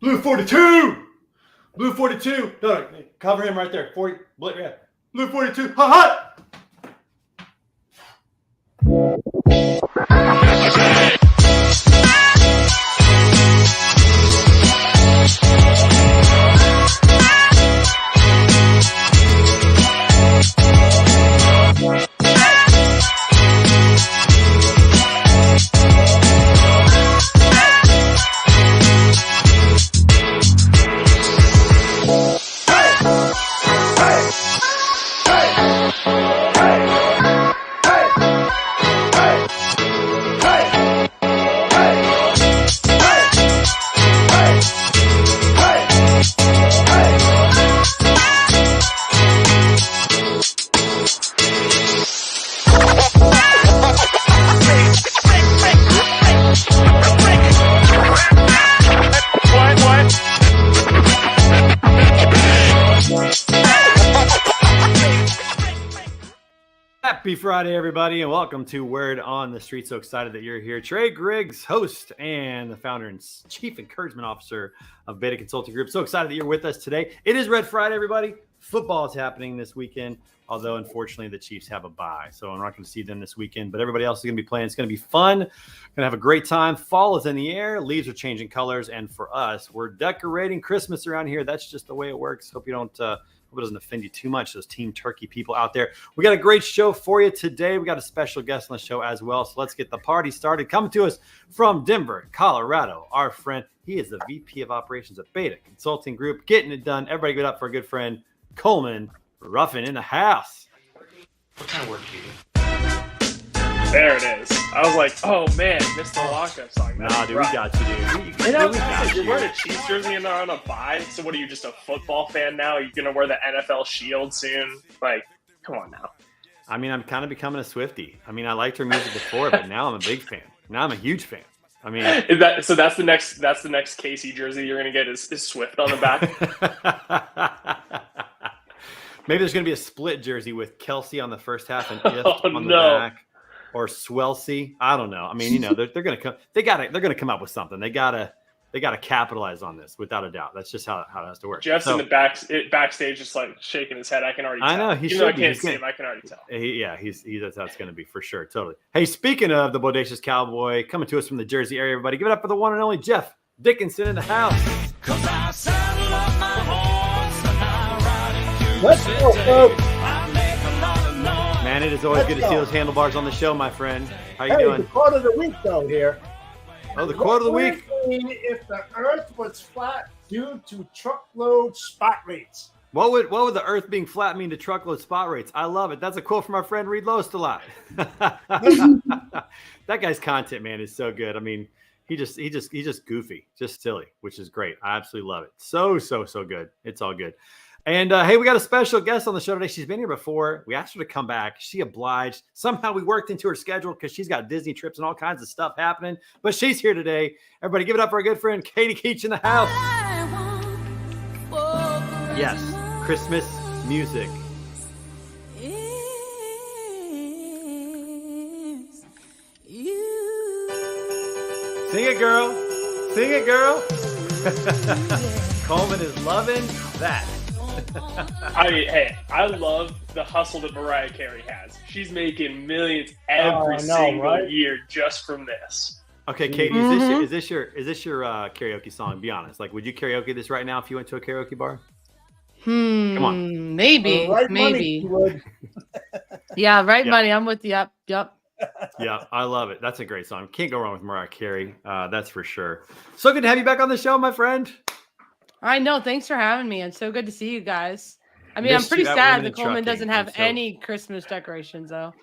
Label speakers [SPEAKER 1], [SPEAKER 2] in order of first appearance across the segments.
[SPEAKER 1] Blue 42. Blue 42. No, cover him right there. 40. Yeah. Blue 42. Hot. Happy Friday, everybody, and welcome to Word on the Street. So excited that you're here. Trey Griggs, host and the founder and chief encouragement officer of Beta Consulting Group. So excited that you're with us today. It is Red Friday, everybody. Football is happening this weekend, although unfortunately the Chiefs have a bye. So I'm not going to see them this weekend, but everybody else is going to be playing. It's going to be fun. Going to have a great time. Fall is in the air. Leaves are changing colors. And for us, we're decorating Christmas around here. That's just the way it works. Hope you don't... Hope it doesn't offend you too much, those Team Turkey people out there. We got a great show for you today. We got a special guest on the show as well. So let's get the party started. Coming to us from Denver, Colorado, our friend. He is the VP of Operations at Beta Consulting Group. Getting it done. Everybody give it up for a good friend, Coleman Ruffin in the house. What kind of work do you do?
[SPEAKER 2] There it is. I was like, oh man, missed the lockup song.
[SPEAKER 1] Nah, dude, we got you, dude.
[SPEAKER 2] You're wearing a Chiefs jersey and on a bye. So what are you, just a football fan now? Are you gonna wear the NFL shield soon? Like, come on now.
[SPEAKER 1] I mean, I'm kind of becoming a Swiftie. I mean, I liked her music before, but now I'm a big fan. Now I'm a huge fan. I mean,
[SPEAKER 2] that's the next Casey jersey you're gonna get is Swift on the back.
[SPEAKER 1] Maybe there's gonna be a split jersey with Kelsey on the first half and If on the back. Or Swelsey, I don't know. I mean, you know, they're gonna come. They're gonna come up with something. They gotta capitalize on this without a doubt. That's just how it has to work.
[SPEAKER 2] Jeff's in the backstage, just like shaking his head. I can already tell.
[SPEAKER 1] I know he should.
[SPEAKER 2] I can't see him. I can already tell.
[SPEAKER 1] He's that's how it's gonna be for sure. Totally. Hey, speaking of the bodacious cowboy, coming to us from the Jersey area, everybody, give it up for the one and only Jeff Dickinson in the house.
[SPEAKER 3] Let's go, folks.
[SPEAKER 1] Man, it is always good to see those handlebars on the show, my friend. How you doing?
[SPEAKER 3] The quote of the week, though, here.
[SPEAKER 1] Oh, the quote of the week.
[SPEAKER 3] If the Earth was flat due to truckload spot rates.
[SPEAKER 1] What would the Earth being flat mean to truckload spot rates? I love it. That's a quote from our friend Reed Loest a lot. That guy's content, man, is so good. I mean, he's just goofy, just silly, which is great. I absolutely love it. So good. It's all good. And, hey, we got a special guest on the show today. She's been here before. We asked her to come back. She obliged. Somehow we worked into her schedule because she's got Disney trips and all kinds of stuff happening. But she's here today. Everybody give it up for our good friend, Katie Keach in the house. Yes, Christmas music. Sing it, girl. Sing it, girl. Coleman is loving that.
[SPEAKER 2] I love the hustle that Mariah Carey has. She's making millions every single year just from this.
[SPEAKER 1] Okay, Katie, is this your karaoke song? Be honest. Like, would you karaoke this right now if you went to a karaoke bar? Come on.
[SPEAKER 4] Maybe. Yeah, right money. I'm with you. Yep.
[SPEAKER 1] Yeah, I love it. That's a great song. Can't go wrong with Mariah Carey. That's for sure. So good to have you back on the show, my friend.
[SPEAKER 4] I know. Thanks for having me. It's so good to see you guys. I mean, I'm pretty sad that Coleman doesn't have any Christmas decorations, though.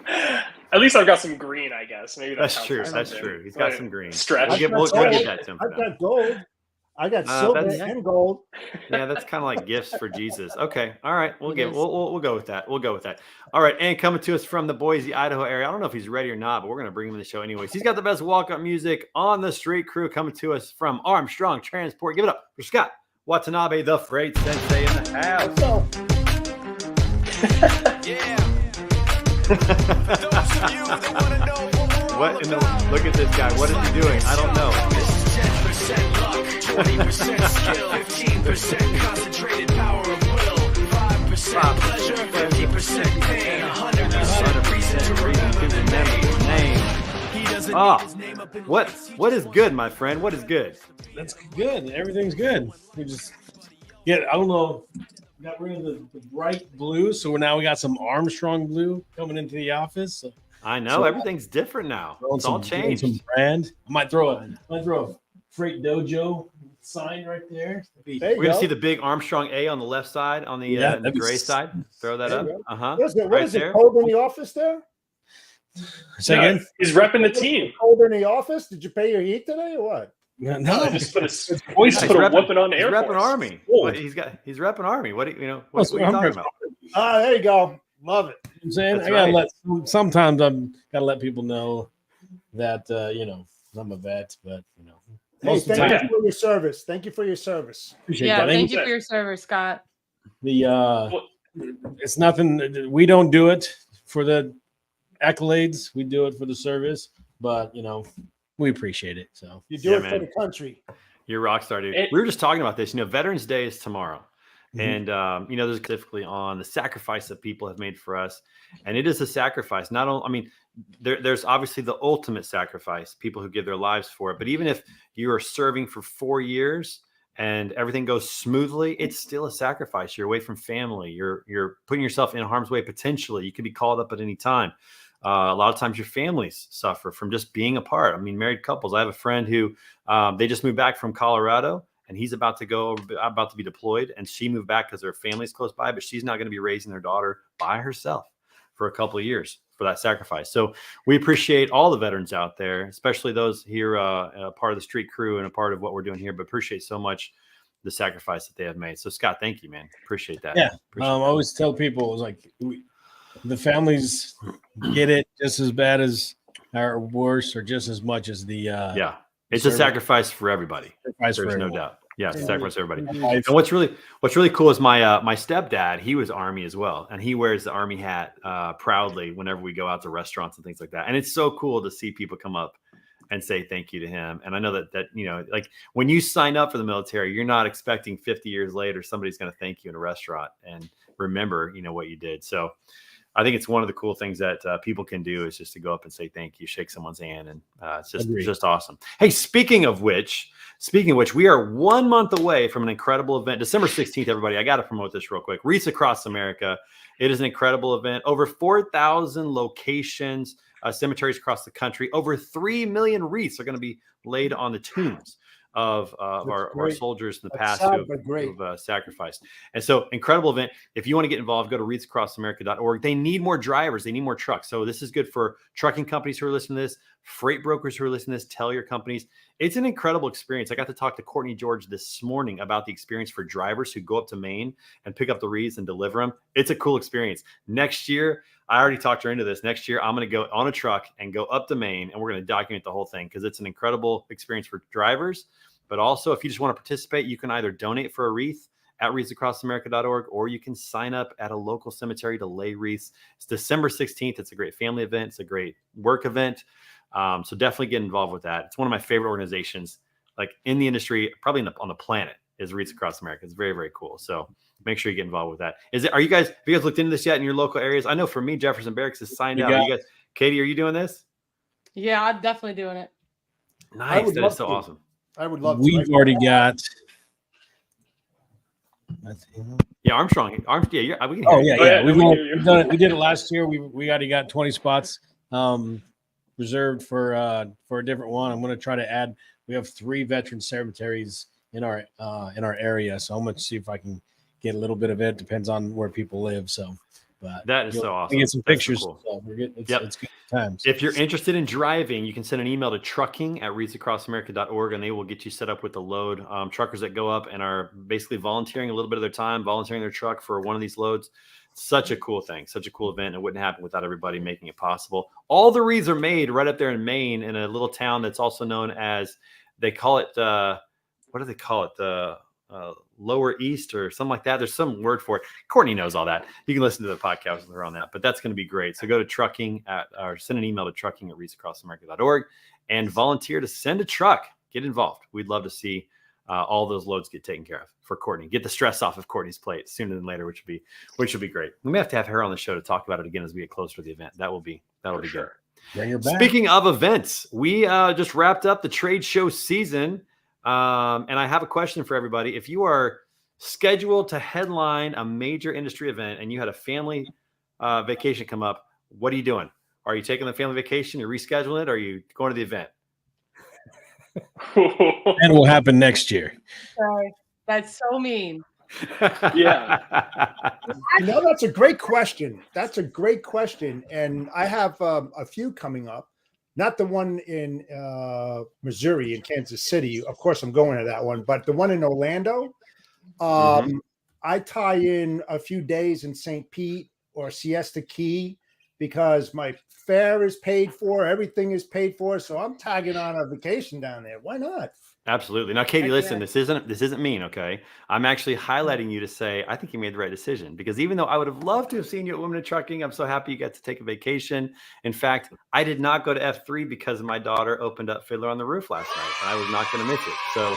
[SPEAKER 2] At least I've got some green, I guess. Maybe
[SPEAKER 1] that's true. That's true. He's got some green.
[SPEAKER 2] Stretch.
[SPEAKER 1] We'll get that to him.
[SPEAKER 3] I've got gold. I got silver and gold.
[SPEAKER 1] Yeah, that's kind of like gifts for Jesus. Okay, all right, we'll go with that. We'll go with that. All right, and coming to us from the Boise, Idaho area. I don't know if he's ready or not, but we're gonna bring him in the show anyways. He's got the best walk-up music on the street crew. Coming to us from Armstrong Transport. Give it up for Scott Watanabe, the freight sensei in the house.
[SPEAKER 5] Yeah.
[SPEAKER 1] What in the look at this guy? What is he doing? I don't know.
[SPEAKER 5] 20% skill, 15% concentrated power of will, 5% pleasure, 50% pain, 100% reason to remember the name. He doesn't need his name up in
[SPEAKER 1] What is good, my friend? What is good?
[SPEAKER 6] That's good. Everything's good. We just I don't know. Got rid of the bright blue, so now we got some Armstrong blue coming into the office. So,
[SPEAKER 1] I know everything's different now. It's all changed.
[SPEAKER 6] Some brand. I might throw a Freight Dojo sign right there.
[SPEAKER 1] We're gonna see the big Armstrong A on the left side, on the, the gray side. Throw that up.
[SPEAKER 3] What is it? Cold in the office there?
[SPEAKER 6] Say again.
[SPEAKER 2] He's repping the team.
[SPEAKER 3] Cold in the office? Did you pay your heat today or what?
[SPEAKER 2] No, just put a whooping on Air Force.
[SPEAKER 1] Repping Army. He's repping Army. What are you talking about?
[SPEAKER 3] There you go. Love it.
[SPEAKER 6] I'm saying I gotta sometimes I'm gotta let people know that I'm a vet, but
[SPEAKER 3] Hey, thank you for your service. Thank you for your service.
[SPEAKER 6] Appreciate that.
[SPEAKER 4] Thank you for your service, Scott.
[SPEAKER 6] It's nothing. We don't do it for the accolades. We do it for the service, but we appreciate it. So
[SPEAKER 3] you do it for the country.
[SPEAKER 1] You're a rock star, dude. We were just talking about this. Veterans Day is tomorrow. And, there's specifically on the sacrifice that people have made for us. And it is a sacrifice. Not only, there's obviously the ultimate sacrifice, people who give their lives for it. But even if you are serving for 4 years and everything goes smoothly, it's still a sacrifice. You're away from family. You're putting yourself in harm's way potentially. You could be called up at any time. A lot of times your families suffer from just being apart. Married couples. I have a friend who they just moved back from Colorado. And he's about to be deployed, and she moved back because her family's close by, but she's not going to be raising their daughter by herself for a couple of years for that sacrifice. So we appreciate all the veterans out there, especially those here, part of the street crew and a part of what we're doing here, but appreciate so much the sacrifice that they have made. So Scott, thank you, man. Appreciate that.
[SPEAKER 6] Yeah. I always tell people, the families get it just as bad as or worse, or just as much as the it's a sacrifice for everybody. There's no doubt. Yeah, it's a sacrifice for everybody. And what's really cool is my stepdad. He was Army as well, and he wears the Army hat proudly whenever we go out to restaurants and things like that. And it's so cool to see people come up and say thank you to him. And I know that when you sign up for the military, you're not expecting 50 years later somebody's going to thank you in a restaurant and remember what you did. So I think it's one of the cool things that people can do is just to go up and say thank you, shake someone's hand, and it's just awesome. Hey, speaking of which, we are 1 month away from an incredible event, December 16th. Everybody, I got to promote this real quick. Wreaths Across America. It is an incredible event. Over 4,000 locations, cemeteries across the country. Over 3 million wreaths are going to be laid on the tombs of our soldiers in the past who've sacrificed. And so incredible event. If you want to get involved, go to wreathsacrossamerica.org. They need more drivers. They need more trucks. So this is good for trucking companies who are listening to this, freight brokers who are listening to this, tell your companies. It's an incredible experience. I got to talk to Courtney George this morning about the experience for drivers who go up to Maine and pick up the wreaths and deliver them. It's a cool experience. Next year, I already talked her into this. Next year, I'm going to go on a truck and go up to Maine, and we're going to document the whole thing because it's an incredible experience for drivers. But also, if you just want to participate, you can either donate for a wreath at wreathsacrossamerica.org, or you can sign up at a local cemetery to lay wreaths. It's December 16th. It's a great family event. It's a great work event. So definitely get involved with that. It's one of my favorite organizations, like in the industry, probably on the planet, is Wreaths Across America. It's very, very cool. So make sure you get involved with that. Have you guys looked into this yet in your local areas? I know for me, Jefferson Barracks is signed out. You guys, Katie, are you doing this?
[SPEAKER 4] Yeah, I'm definitely doing it.
[SPEAKER 1] Nice. That is so awesome.
[SPEAKER 3] I would love to.
[SPEAKER 6] We've already got.
[SPEAKER 1] Yeah, Armstrong. We can hear
[SPEAKER 6] We've done it. We did it last year. We already got 20 spots reserved for a different one. I'm going to try to add. We have 3 veteran cemeteries in our area, so I'm going to see if I can get a little bit of it. Depends on where people live. So, but
[SPEAKER 1] that is so awesome.
[SPEAKER 6] Get some pictures.
[SPEAKER 1] So cool.
[SPEAKER 6] So it's good times.
[SPEAKER 1] If you're interested in driving, you can send an email to trucking@wreathsacrossamerica.org, and they will get you set up with the load. Truckers that go up and are basically volunteering a little bit of their time, volunteering their truck for one of these loads. Such a cool thing, such a cool event. It wouldn't happen without everybody making it possible. All the wreaths are made right up there in Maine, in a little town that's also known as, they call it, what do they call it? The Lower East or something like that. There's some word for it. Courtney knows all that. You can listen to the podcast with her on that, but that's going to be great. So go to or send an email to trucking@wreathsacrossamerica.org and volunteer to send a truck. Get involved. We'd love to see all those loads get taken care of for Courtney. Get the stress off of Courtney's plate sooner than later, which would be great. We may have to have her on the show to talk about it again as we get closer to the event. That'll be good.
[SPEAKER 6] Bring her back.
[SPEAKER 1] Speaking of events, we just wrapped up the trade show season, and I have a question for everybody. If you are scheduled to headline a major industry event and you had a family vacation come up, what are you doing? Are you taking the family vacation? You're rescheduling it? Or are you going to the event?
[SPEAKER 6] That will happen next year.
[SPEAKER 4] Sorry. That's so mean.
[SPEAKER 2] Yeah.
[SPEAKER 3] That's a great question. And I have a few coming up. Not the one in Missouri, in Kansas City. Of course, I'm going to that one. But the one in Orlando, I tie in a few days in St. Pete or Siesta Key because my fare is paid for. Everything is paid for. So I'm tagging on a vacation down there. Why not?
[SPEAKER 1] Absolutely. Now, Katie, listen, this isn't mean, okay? I'm actually highlighting you to say, I think you made the right decision, because even though I would have loved to have seen you at Women in Trucking, I'm so happy you got to take a vacation. In fact, I did not go to F3 because my daughter opened up Fiddler on the Roof last night, and I was not going to miss it. So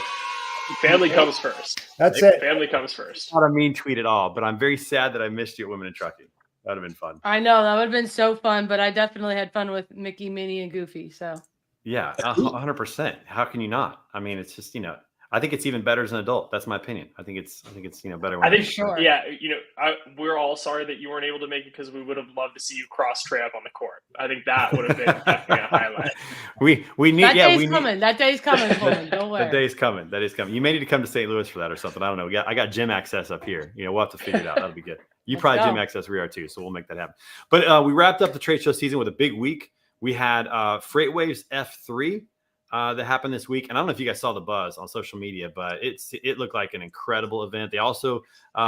[SPEAKER 2] family comes first.
[SPEAKER 3] That's it.
[SPEAKER 2] Family comes first.
[SPEAKER 1] Not a mean tweet at all, but I'm very sad that I missed you at Women in Trucking. That would have been fun.
[SPEAKER 4] I know, that would have been so fun, but I definitely had fun with Mickey, Minnie, and Goofy, so.
[SPEAKER 1] Yeah, 100%. How can you not? I mean, it's just, I think it's even better as an adult. That's my opinion. I think it's better.
[SPEAKER 2] I think, yeah, we're all sorry that you weren't able to make it because we would have loved to see you cross Trey up on the court. I think that would have been definitely a highlight.
[SPEAKER 1] We need,
[SPEAKER 4] That day's coming, Coleman. Don't worry.
[SPEAKER 1] That day's coming. That is coming. You may need to come to St. Louis for that or something. I don't know. I got gym access up here. We'll have to figure it out. That'll be good. You probably gym access. We are too, so we'll make that happen. But we wrapped up the trade show season with a big week. We had FreightWaves F3. That happened this week, and I don't know if you guys saw the buzz on social media, but it looked like an incredible event. They also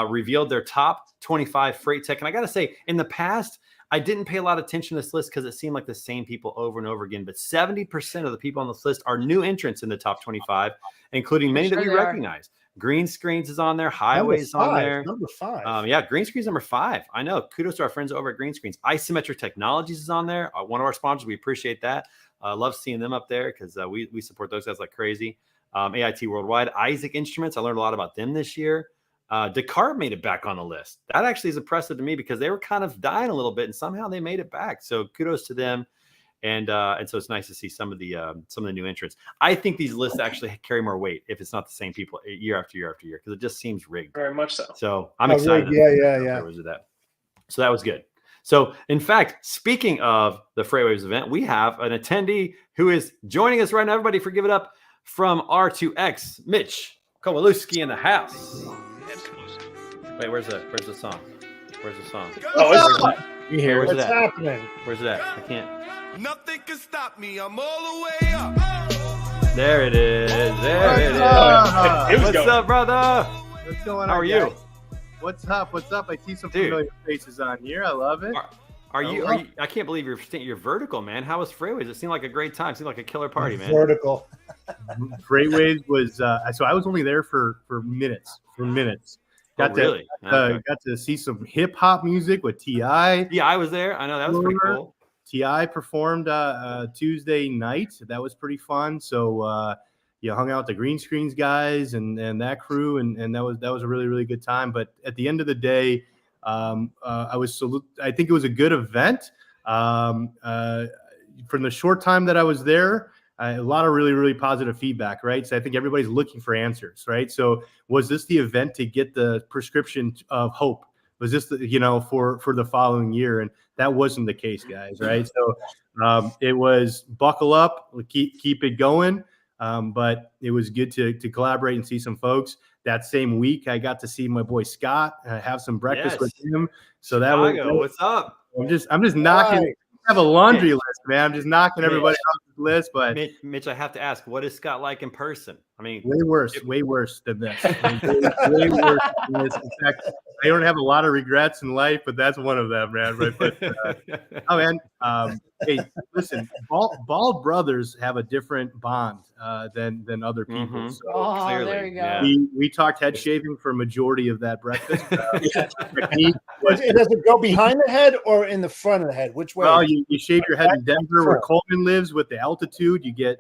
[SPEAKER 1] revealed their top 25 freight tech, and I got to say, in the past, I didn't pay a lot of attention to this list because it seemed like the same people over and over again. But 70% of the people on this list are new entrants in the top 25, including many that we recognize. Green Screens is on there. Highways on there.
[SPEAKER 3] Number 5.
[SPEAKER 1] Yeah, Green Screens number 5. I know. Kudos to our friends over at Green Screens. Isometric Technologies is on there. One of our sponsors. We appreciate that. Love seeing them up there because we support those guys like crazy. AIT Worldwide. Isaac Instruments. I learned a lot about them this year. Descartes made it back on the list. That actually is impressive to me because they were kind of dying a little bit and somehow they made it back. So kudos to them. And so it's nice to see some of the new entrants. I think these lists actually carry more weight if it's not the same people year after year after year because it just seems rigged.
[SPEAKER 2] Very much so.
[SPEAKER 1] So I'm excited.
[SPEAKER 3] Yeah.
[SPEAKER 1] So that was good. So in fact, speaking of the FreightWaves event, we have an attendee who is joining us right now. Everybody, give it up from R2X, Mitch Kowalewski in the house. Wait, where's the song? Where's the song?
[SPEAKER 3] You hear
[SPEAKER 1] where's
[SPEAKER 3] what's happening?
[SPEAKER 1] Where's it at? I can't.
[SPEAKER 5] Nothing can stop me. I'm all the way up.
[SPEAKER 1] There it is. What's up, brother?
[SPEAKER 7] What's going on?
[SPEAKER 1] How are you?
[SPEAKER 7] What's up? I see some familiar faces on here. I love it.
[SPEAKER 1] Are you? I can't believe you're vertical, man. How was FreightWaves? It seemed like a great time. It seemed like a killer party, man.
[SPEAKER 3] Vertical.
[SPEAKER 7] FreightWaves was so I was only there for minutes. Got to see some hip hop music with T.I.
[SPEAKER 1] Yeah, I was there. I know that was pretty cool.
[SPEAKER 7] T.I. performed Tuesday night. That was pretty fun. So hung out with the Green Screens guys and that crew, and that was a really, really good time. But at the end of the day, I think it was a good event. From the short time that I was there, a lot of really, really positive feedback, right? So I think everybody's looking for answers, right? So was this the event to get the prescription of hope? Was this for the following year? And that wasn't the case, guys, right? So it was buckle up, keep it going. But it was good to collaborate and see some folks. That same week, I got to see my boy Scott, have some breakfast with him. So that was
[SPEAKER 1] what's up?
[SPEAKER 7] I'm just knocking. Right. I have a laundry list, man. I'm just knocking everybody off the list. But
[SPEAKER 1] Mitch, I have to ask, what is Scott like in person? I mean,
[SPEAKER 7] way worse than this. way worse than this. In fact, I don't have a lot of regrets in life, but that's one of them, man. Hey, listen, Ball brothers have a different bond than other people.
[SPEAKER 1] Mm-hmm.
[SPEAKER 4] So clearly, there you go.
[SPEAKER 1] Yeah.
[SPEAKER 7] We talked head shaving for a majority of that breakfast.
[SPEAKER 3] Does it go behind the head or in the front of the head? Which way?
[SPEAKER 7] Well, you shave your head in Denver, where Coleman lives. With the altitude, you get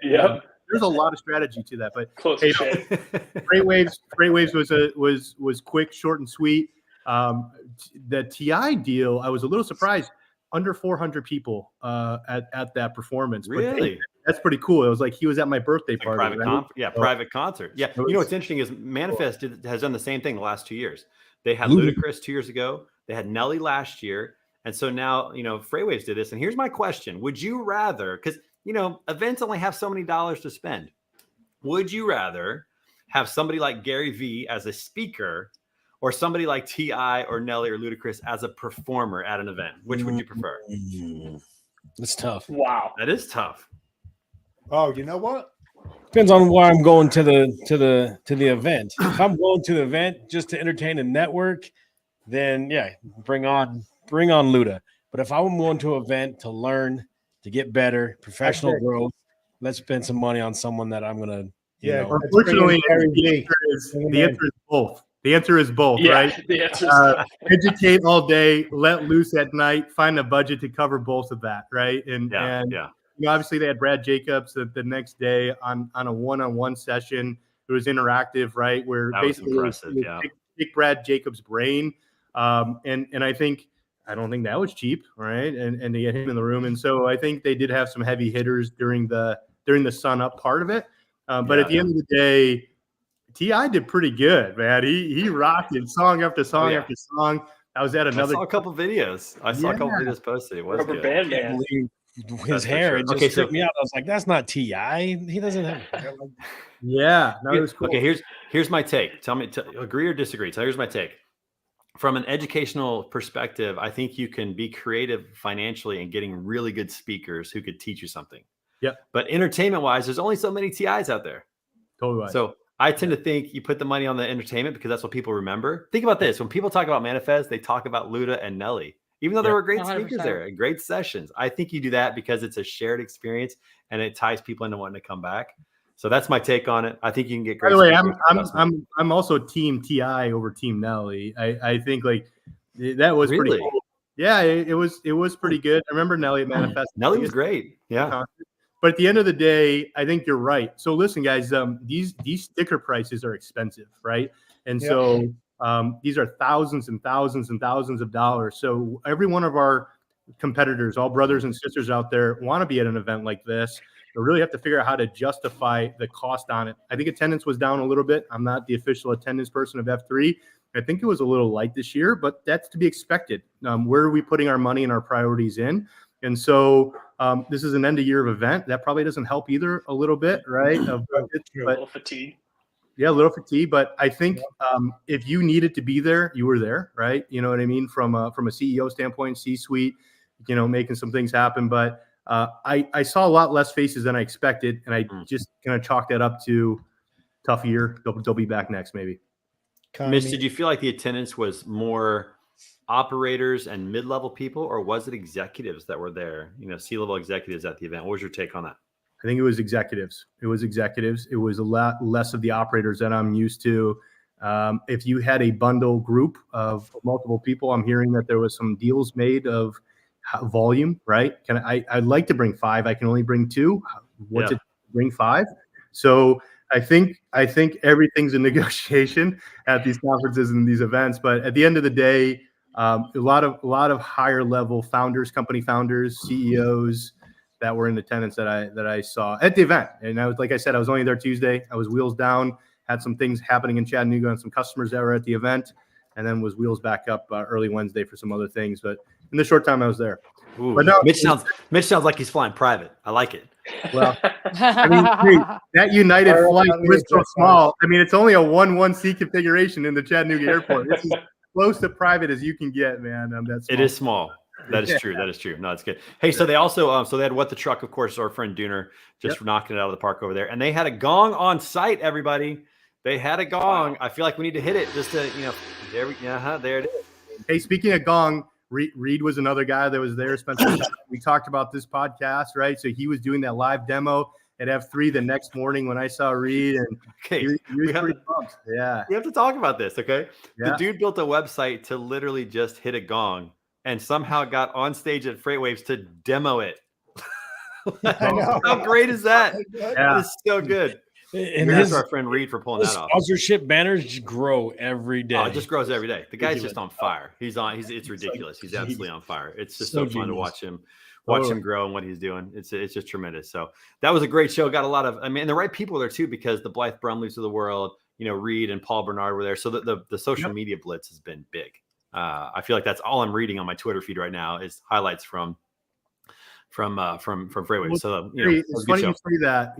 [SPEAKER 7] there's a lot of strategy to that. But
[SPEAKER 2] Close
[SPEAKER 7] hey,
[SPEAKER 2] shit.
[SPEAKER 7] Freightwaves was quick, short, and sweet. The TI deal, I was a little surprised. Under 400 people at that performance.
[SPEAKER 1] Really?
[SPEAKER 7] That's pretty cool. It was like he was at my birthday party.
[SPEAKER 1] Private private concert. Yeah.
[SPEAKER 7] was-
[SPEAKER 1] You know what's interesting is Manifest has done the same thing the last 2 years. They had
[SPEAKER 6] Luda.
[SPEAKER 1] Ludacris 2 years ago. They had Nelly last year. And so now, Freightwaves did this. And here's my question. Would you rather, because, events only have so many dollars to spend. Would you rather have somebody like Gary Vee as a speaker or somebody like T.I. or Nelly or Ludacris as a performer at an event? Which would you prefer?
[SPEAKER 6] It's tough.
[SPEAKER 2] Wow.
[SPEAKER 1] That is tough.
[SPEAKER 3] Oh, you know what?
[SPEAKER 6] Depends on why I'm going to the event. If I'm going to the event just to entertain and network, then yeah, bring on Luda. But if I'm going to an event to learn, to get better, professional growth, let's spend some money on someone that I'm gonna.
[SPEAKER 7] Unfortunately, the answer is both. The answer is both, right?
[SPEAKER 2] The answer is
[SPEAKER 7] educate all day, let loose at night, find a budget to cover both of that, right? And obviously they had Brad Jacobs the next day on a one-on-one session. It was interactive, right? Where
[SPEAKER 1] that
[SPEAKER 7] basically
[SPEAKER 1] was impressive,
[SPEAKER 7] pick Brad Jacobs' brain. And I don't think that was cheap, right? And to get him in the room. And so I think they did have some heavy hitters during the sun up part of it. But at the end of the day, T.I. did pretty good, man. He rocked it song after song after song. I was at another.
[SPEAKER 1] I saw a couple videes. I saw a couple videos posted. It was
[SPEAKER 2] Rubber
[SPEAKER 1] good.
[SPEAKER 2] Band Man.
[SPEAKER 6] His hair, it just tripped me out. I was like, that's not T.I. He doesn't have hair.
[SPEAKER 7] Yeah, no, it was cool.
[SPEAKER 1] Okay, here's my take. Tell me, agree or disagree. So here's my take. From an educational perspective, I think you can be creative financially and getting really good speakers who could teach you something.
[SPEAKER 7] Yep.
[SPEAKER 1] But entertainment-wise, there's only so many TIs out there.
[SPEAKER 7] Totally right.
[SPEAKER 1] So I tend to think you put the money on the entertainment because that's what people remember. Think about this. When people talk about Manifest, they talk about Luda and Nelly. Even though there were great
[SPEAKER 4] 100%.
[SPEAKER 1] speakers there and great sessions. I think you do that because it's a shared experience and it ties people into wanting to come back. So that's my take on it. I think you can get great.
[SPEAKER 7] By the way, I'm also team TI over team Nelly. I think like that was pretty cool. Yeah, it was pretty good. I remember Nelly at Manifest.
[SPEAKER 1] Nelly was great. Yeah.
[SPEAKER 7] But at the end of the day, I think you're right. So listen, guys, these sticker prices are expensive, right? And so these are thousands and thousands and thousands of dollars. So every one of our competitors, all brothers and sisters out there, want to be at an event like this. They really have to figure out how to justify the cost on it. I think attendance was down a little bit. I'm not the official attendance person of F3. I think it was a little light this year, but that's to be expected. Where are we putting our money and our priorities in? And so this is an end of year event. That probably doesn't help either a little bit, right?
[SPEAKER 2] A little fatigue.
[SPEAKER 7] Yeah, a little fatigue. But I think if you needed to be there, you were there, right? You know what I mean? From a CEO standpoint, C-suite, making some things happen. But I saw a lot less faces than I expected. And I just kind of chalk that up to tough year. They'll be back next, maybe.
[SPEAKER 1] Mitch, did you feel like the attendance was more operators and mid-level people, or was it executives that were there? C-level executives at the event. What was your take on that?
[SPEAKER 7] I think it was executives. It was a lot less of the operators that I'm used to. If you had a bundle group of multiple people, I'm hearing that there was some deals made of volume, right? I'd like to bring 5. I can only bring 2. What's it bring 5? So I think everything's a negotiation at these conferences and these events. But at the end of the day, a lot of higher level founders, company founders, CEOs that were in attendance that I saw at the event. And I was only there Tuesday. I was wheels down, had some things happening in Chattanooga and some customers that were at the event, and then was wheels back up early Wednesday for some other things. But in the short time I was there.
[SPEAKER 1] Ooh,
[SPEAKER 7] but no,
[SPEAKER 1] Mitch sounds like he's flying private. I like it.
[SPEAKER 7] Well, I mean, that United flight was so small. I mean, it's only a 1-1-seat configuration in the Chattanooga airport. This is close to private as you can get, man.
[SPEAKER 1] It is small. That is true. That is true. No, it's good. Hey, so they also so they had What the Truck, of course, our friend Dooner just knocking it out of the park over there, and they had a gong on site. Everybody, they had a gong. I feel like we need to hit it just to there it is.
[SPEAKER 7] Hey, speaking of gong. Reed was another guy that was there. Spencer, we talked about this podcast, right? So he was doing that live demo at F3 the next morning when I saw Reed, and he was pretty pumped. Yeah,
[SPEAKER 1] we have to talk about this, okay?
[SPEAKER 7] Yeah.
[SPEAKER 1] The dude built a website to literally just hit a gong, and somehow got on stage at Freightwaves to demo it.
[SPEAKER 3] I know.
[SPEAKER 1] How great is that?
[SPEAKER 3] Yeah.
[SPEAKER 1] That is so good.
[SPEAKER 6] And
[SPEAKER 1] that's our friend Reed for pulling that off.
[SPEAKER 6] Sponsorship banners just grow every day.
[SPEAKER 1] Oh, it just grows every day. The guy's just on fire. It's ridiculous. He's absolutely on fire. It's just so fun to watch him grow and what he's doing. It's just tremendous. So that was a great show. Got a lot of, the right people there too, because the Blythe Brumleys of the world, Reed and Paul Bernard were there. So the social media blitz has been big. I feel like that's all I'm reading on my Twitter feed right now is highlights from Freightwaves. So
[SPEAKER 7] it's funny you say that.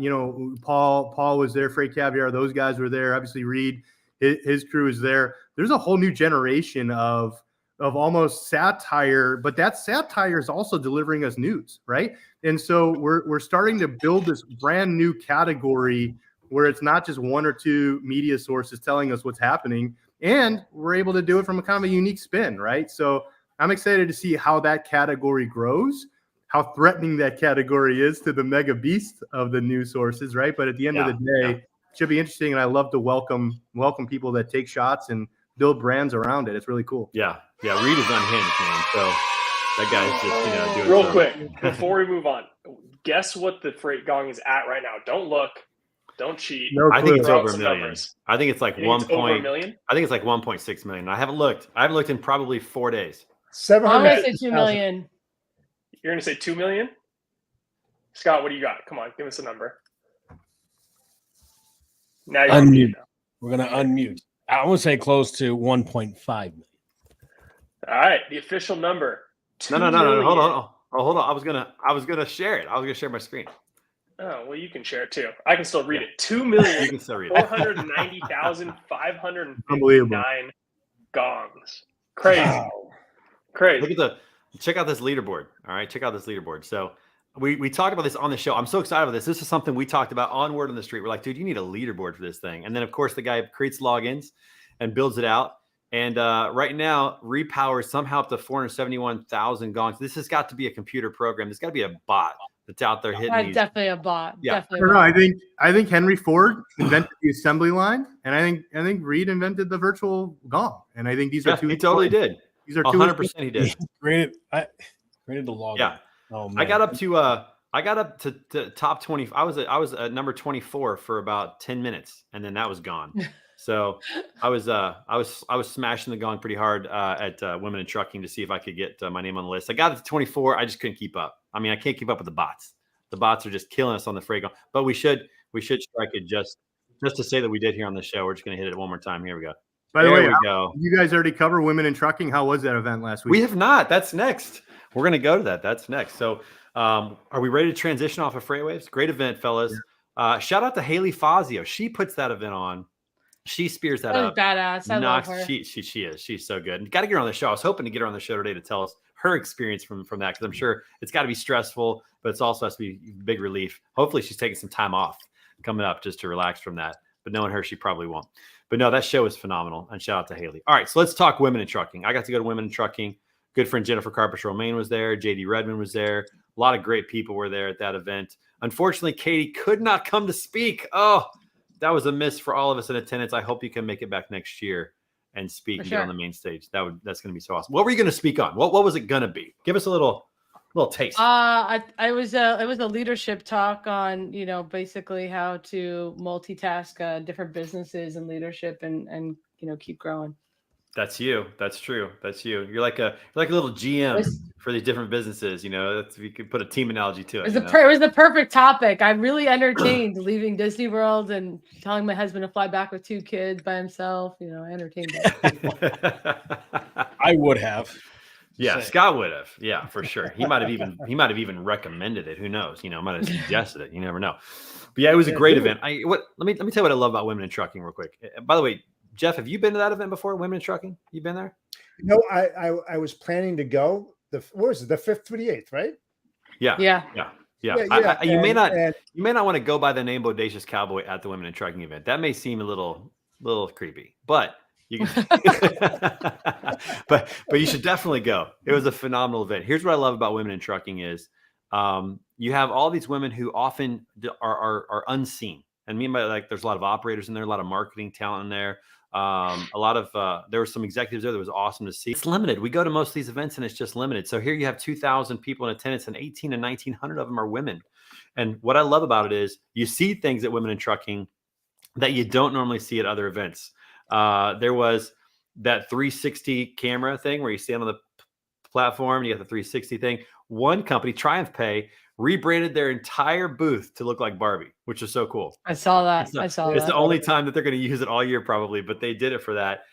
[SPEAKER 7] Paul was there, Freight Caviar, those guys were there. Obviously, Reed, his crew is there. There's a whole new generation of almost satire, but that satire is also delivering us news, right? And so we're starting to build this brand new category where it's not just one or two media sources telling us what's happening, and we're able to do it from a kind of a unique spin, right? So I'm excited to see how that category grows, how threatening that category is to the mega beast of the news sources, right? But at the end of the day, it should be interesting, and I love to welcome people that take shots and build brands around it. It's really cool.
[SPEAKER 1] Yeah. Reed is unhinged, man. So that guy's just doing
[SPEAKER 2] real quick before we move on. Guess what the Freight Gong is at right now? Don't look, don't cheat.
[SPEAKER 1] I think it's over $1 million. I think it's like
[SPEAKER 2] $1 million.
[SPEAKER 1] I think it's like 1.6 million. I haven't looked in probably 4 days.
[SPEAKER 3] 700.
[SPEAKER 4] I'm gonna say 2 million.
[SPEAKER 2] You're going to say 2 million? Scott, what do you got? Come on, give us a number. Now you're
[SPEAKER 6] unmute. We're going to unmute. I would say close to 1.5 million.
[SPEAKER 2] All right, the official number.
[SPEAKER 1] No. Hold on. Oh, hold on. I was gonna share it. I was gonna share my screen.
[SPEAKER 2] Oh, well, you can share it too. I can still read it. 2,000,000.
[SPEAKER 1] You can still read it.
[SPEAKER 2] 490,559 gongs. Crazy.
[SPEAKER 3] Wow.
[SPEAKER 2] Crazy.
[SPEAKER 1] Check out this leaderboard. All right, check out this leaderboard. So we talked about this on the show. I'm so excited about this. This is something we talked about on Word on the Street. We're like, dude, you need a leaderboard for this thing. And then of course the guy creates logins and builds it out. And right now, Repower somehow up to 471,000 gongs. This has got to be a computer program. There's got to be a bot that's out there hitting these.
[SPEAKER 4] Definitely a bot.
[SPEAKER 1] Yeah.
[SPEAKER 4] Definitely a bot.
[SPEAKER 7] I think Henry Ford invented the assembly line, and I think Reed invented the virtual gong. And I think these are two.
[SPEAKER 1] He totally did.
[SPEAKER 7] These are
[SPEAKER 1] 100%. He did.
[SPEAKER 6] Granted the log.
[SPEAKER 1] Yeah.
[SPEAKER 6] Oh, man.
[SPEAKER 1] I got up to top 20. I was at number 24 for about 10 minutes, and then that was gone. So I was smashing the gong pretty hard at Women in Trucking to see if I could get my name on the list. I got it to 24. I just couldn't keep up. I can't keep up with the bots. The bots are just killing us on the Freight Gong. But we should strike it just to say that we did here on the show. We're just going to hit it one more time. Here we go.
[SPEAKER 7] By the way,
[SPEAKER 1] we go.
[SPEAKER 7] You guys already cover Women in Trucking. How was that event last week?
[SPEAKER 1] We have not. That's next. We're going to go to that. That's next. So are we ready to transition off of Freightwaves? Great event, fellas. Shout out to Haley Fazio. She puts that event on. She spears that up.
[SPEAKER 4] Badass. I love her.
[SPEAKER 1] She is. She's so good. Got to get her on the show. I was hoping to get her on the show today to tell us her experience from that, because I'm sure it's got to be stressful, but it's also has to be big relief. Hopefully she's taking some time off coming up just to relax from that. But knowing her, she probably won't. But no, that show is phenomenal. And shout out to Haley. All right, so let's talk Women in Trucking. I got to go to Women in Trucking. Good friend Jennifer Carpenter-Romaine was there. JD Redmond was there. A lot of great people were there at that event. Unfortunately, Katie could not come to speak. Oh, that was a miss for all of us in attendance. I hope you can make it back next year and speak and get on the main stage. That's going to be so awesome. What were you going to speak on? What was it going to be? Give us a little taste.
[SPEAKER 4] It was a leadership talk on, basically how to multitask different businesses and leadership and keep growing.
[SPEAKER 1] That's you. That's true. That's you. You're like a little GM for these different businesses. If you could put a team analogy to it.
[SPEAKER 4] It was the perfect topic. I really entertained leaving Disney World and telling my husband to fly back with 2 kids by himself. I entertained him.
[SPEAKER 6] I would have.
[SPEAKER 1] Yeah, Scott would have. Yeah, for sure. He might have even recommended it. Who knows? Might have suggested it. You never know. But yeah, it was a great event. Let me tell you what I love about Women in Trucking real quick. By the way, Jeff, have you been to that event before? Women in Trucking? You been there?
[SPEAKER 3] No, I was planning to go. What was it? The 5th through the 8th, right?
[SPEAKER 1] Yeah. You may not want to go by the name Bodacious Cowboy at the Women in Trucking event. That may seem a little creepy, but you can. but you should definitely go. It was a phenomenal event. Here's what I love about Women in Trucking is you have all these women who often are unseen. And there's a lot of operators in there, a lot of marketing talent in there. There were some executives there that was awesome to see. It's limited. We go to most of these events and it's just limited. So here you have 2,000 people in attendance and 1,800 to 1,900 of them are women. And what I love about it is you see things at Women in Trucking that you don't normally see at other events. There was that 360 camera thing where you stand on the platform, you got the 360 thing. One company, Triumph Pay, rebranded their entire booth to look like Barbie, which is so cool.
[SPEAKER 4] I saw that.
[SPEAKER 1] It's the only time that they're going to use it all year probably, but they did it for that.